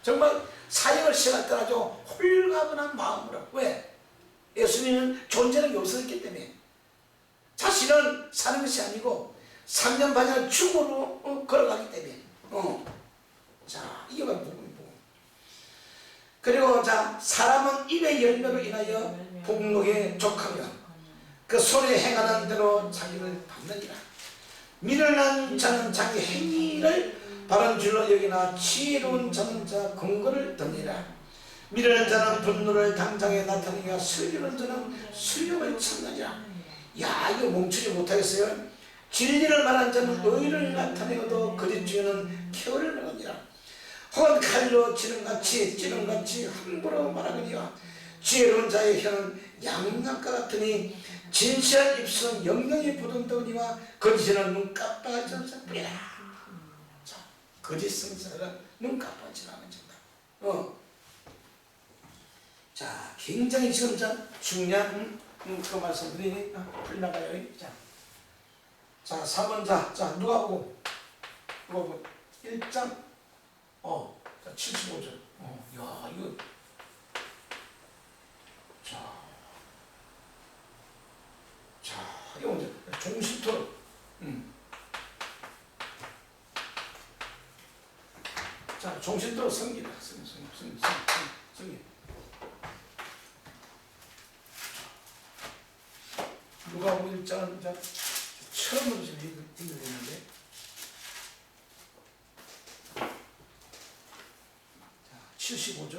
정말 사역을 시작할 때는 아주 홀가분한 마음으로. 왜? 예수님은 존재는 게 없었기 때문에. 자신은 사는 것이 아니고 3년 반을 죽음으로 걸어가기 때문에. 자, 이게 바로 복음이고. 그리고 자, 사람은 입의 열매로 인하여 복록에 족하며 그 손에 행하는 대로 자기를 받느니라. 미련한 자는 자기 행위를 바른 줄로 여기나 지혜로운 자는 자 근거를 듣니라. 미련한 자는 분노를 당장에 나타내며 슬기로운 자는 수용을 찾느니라. 야, 이거 멈추지 못하겠어요. 진리를 말한 자는 의를 나타내어도 거짓 중에는 혀를 먹으니라. 혹은 칼로 찌른같이 함부로 말하거니와 지혜로운 자의 혀는 양락과 같으니 진실한 입술은 영영이 부둥더니와 거짓은 눈 깜빡하지 뿐이라. 자, 거짓 성사는 눈 깜빡하지 않은 정답. 자, 굉장히 지금 중요한 그 말씀들이 흘러가요. 자, 4번 자, 누가복음 1장 자, 75절. 야, 이거 자, 이거 먼저 종신토론. 자, 종신토론 성기다. 성기. 누가복음 1장은 처음으로 지금 읽어드리는데, 자, 75절.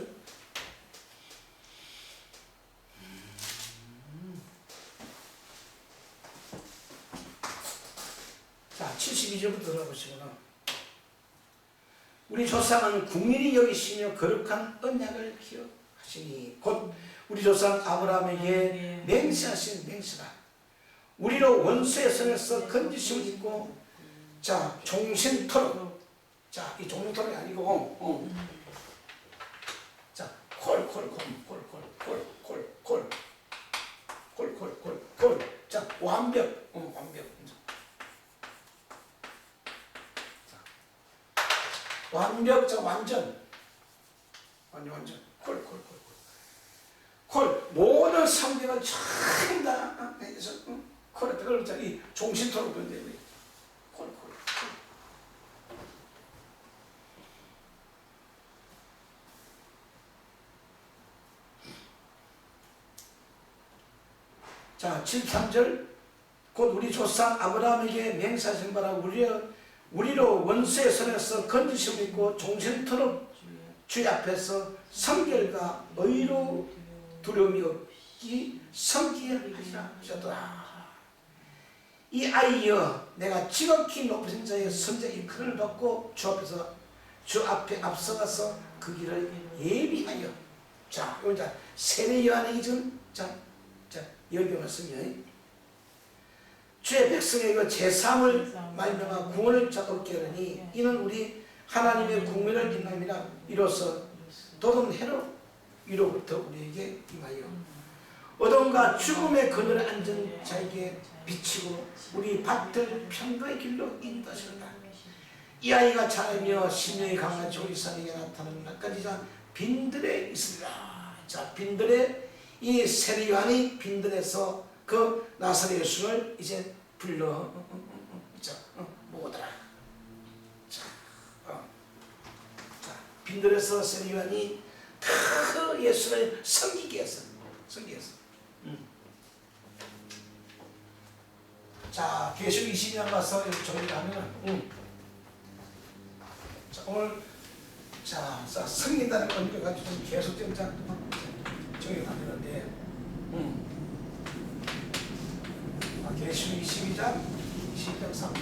자, 72절부터 들어보시거나. 우리 조상은 국민이 여기시며 거룩한 언약을 기억하시니 곧 우리 조상 아브라함에게 맹세하신 맹세라. 우리로 원수의 손에서 건지심을 입고 자, 종신토록. 자, 이 종신토록이 아니고 자, 콜. 자, 완벽. 완벽. 자, 완전. 콜. 모든 성경을 전부 다 해서 그걸 이 종신토록 건데 콜. 자, 73절. 곧 우리 조상 아브라함에게 맹세하신 바라 우리로 원수의 손에서 건지심을 입고 종신토록 주의 앞에서 성결과 의로 두려움이 없기 섬기게 하시라 하셨더라. 이 아이여, 내가 지극히 높으신 자의 선자의 큰을 받고 주 앞에서 주 앞에 앞서가서 그 길을 예비하여. 자, 이건 자 세례 요한에게 지금 자 여기 말씀이요. 주의 백성의 그 제사함을 말미암아 구원을 얻게 하니 이는 우리 하나님의 국민을 인함이라. 이로써 도든 해로 위로부터 우리에게 임하여 어둠과 죽음의 그늘에 앉은 자에게 비치고 우리 밭을 평강의 길로 인도하시리라. 이 아이가 자라며 심령이 강한 조리산에게 나타나는 날까지 자 빈들에 있으리라. 자, 빈들에 이 세례 요한이 빈들에서 그 나사렛 예수를 이제 불러 모으더라. 자, 빈들에서 세례 요한이 그 예수를 섬기게 했어. 자, 계시록 20년 가서 정리하면 자, 오늘 자 섬긴다는 의미를 가지고 계속 정리하는데 계시록 22장 20장 3절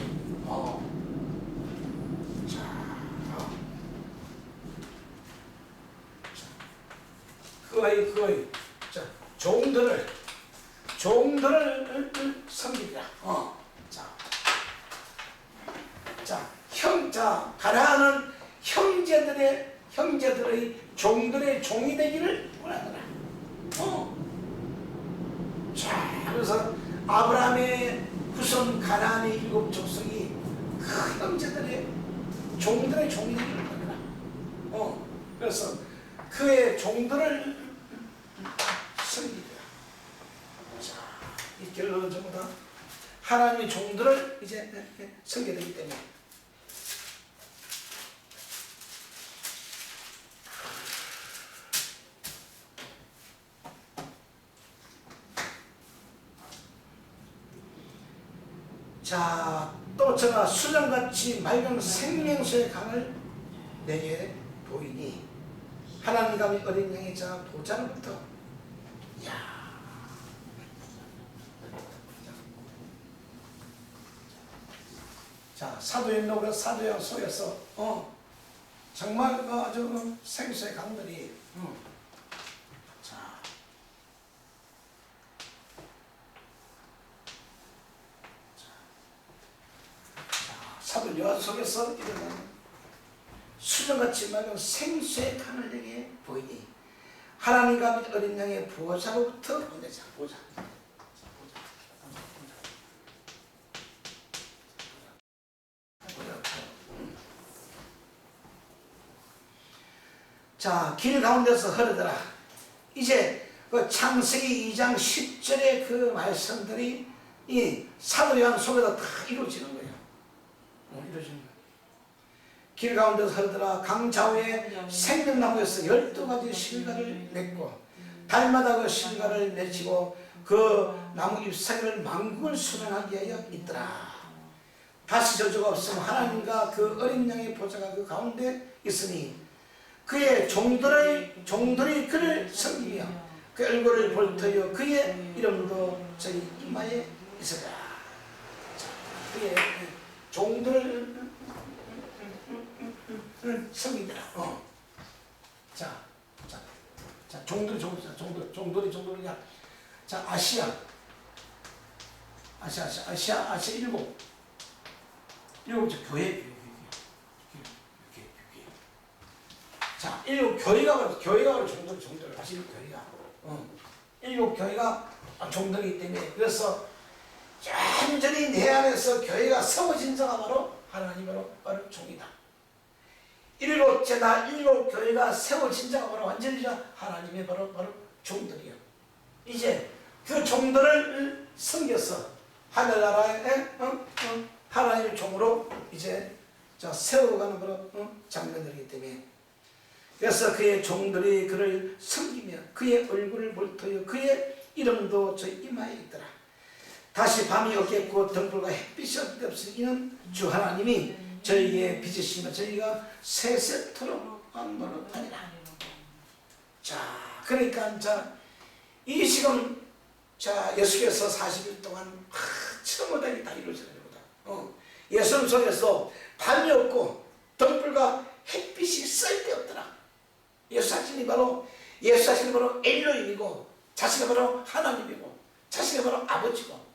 그의 자 종들을 섬기라. 가라하는 형제들의 종들의 종이 되기를 원하더라. 자, 그래서 아브라함의 후손 가나안의 7 족속이 그 형제들의 종들의 종이 되기를 원하더라. 그래서 그의 종들을 섬기라. 자, 이 결론은 전부 다 하나님의 종들을 이제 섬기게 되기 때문에. 자, 또 저가 수정같이 맑은 생명수의 강을 내게 보이니 하나님과 어린 양의 자 보좌로부터. 자, 사도행록 사도행 속에서 정말 아주 생수의 강들이 사도 요한 속에서 일어나는 수정같이 맑은 생수의 강을 내게 보이니 하나님과 어린 양의 보좌로부터 보내자. 보좌. 자, 길 가운데서 흐르더라. 이제 그 창세기 2장 10절의 그 말씀들이 이 사도 요한 속에서 다 이루어지는 거예요. 이루어지는 거예요. 길 가운데서 흐르더라. 강 좌우에 생명나무에서 12가지 실과를 맺고 달마다 그 실과를 맺히고 그 나무 잎사귀를 만국을 수명하게 하여 있더라. 다시 저주가 없으면 하나님과 그 어린 양의 보좌가 그 가운데 있으니 그의 종들이 그를 섬기며 그 얼굴을 볼터여 그의 이름도 저희 이마에 있으라. 그의 종들을 섬기더라. 종들이 자, 아시아 7 교회. 자, 7 교회가 종들을 하시는 교회가 7 교회가 종들이기 때문에 그래서 완전히 내 안에서 교회가 세워진 자가 바로 하나님으로 바로 종이다. 7째 날 7 교회가 세워진 자가 바로 완전히 하나님의 바로 종들이요. 이제 그 종들을 섬겨서 하늘나라의 하나님의 종으로 이제 세워가는 그런 장면들이기 때문에 그래서 그의 종들이 그를 섬기며 그의 얼굴을 볼터여 그의 이름도 저 이마에 있더라. 다시 밤이 없겠고 등불과 햇빛이 없으니 이는 주 하나님이 저희에게 빚으시며 저희가 세세토록 노릇하니라. 자, 그러니까 이 지금 예수께서 40일 동안 처음으로 다 이루어지는 거다. 예수님 속에서 밤이 없고 등불과 햇빛이 쓸데없더라. 예수 자신이 바로 엘로힘이고 자신이 바로 하나님이고 자신이 바로 아버지고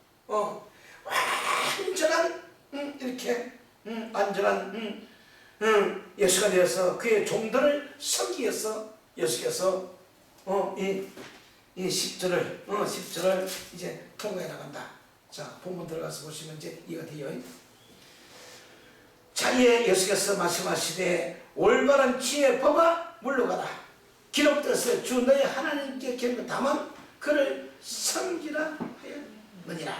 완전한 이렇게 완전한 예수가 되어서 그의 종들을 섬기기 위해서 예수께서 이 10절을 이제 통과해 나간다. 자, 본문 들어가서 보시면 이제 이거 돼요. 자기의 예수께서 말씀하시되 올바른 지혜의 법아 물러가라. 기록되었을 주 너의 하나님께 기름 다만 그를 섬기라 하였느니라.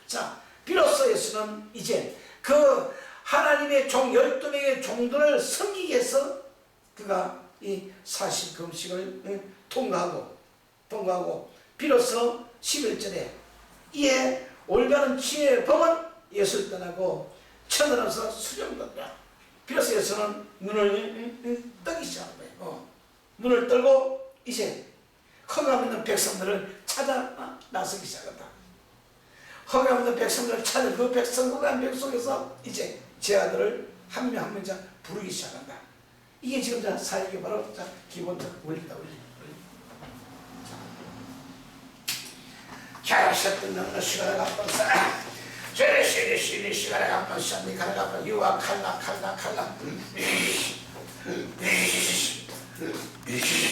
자, 비로소 예수는 이제 그 하나님의 종 12명의 종들을 섬기기 위해서 그가 이 40금식을 통과하고 비로소 11절에 이에 올바른 지혜의 법은 예수를 떠나고 천하로서 수령받더라. 비로소 예수는 눈을 뜨기 시작한 거예요. 눈을 뜨고 이제 허감 있는 백성들을 찾아 나서기 시작한다. 허감 있는 백성들을 찾은 그 백성과 백성에서 이제 제 아들을 한 명 한 명 부르기 시작한다. 이게 지금 사역이 바로 기본적 원리다. 잘하셨던 너는 시간을 갚았어. 죄를 시간을 갚았어. 니가를 갚았어. 유아 칼라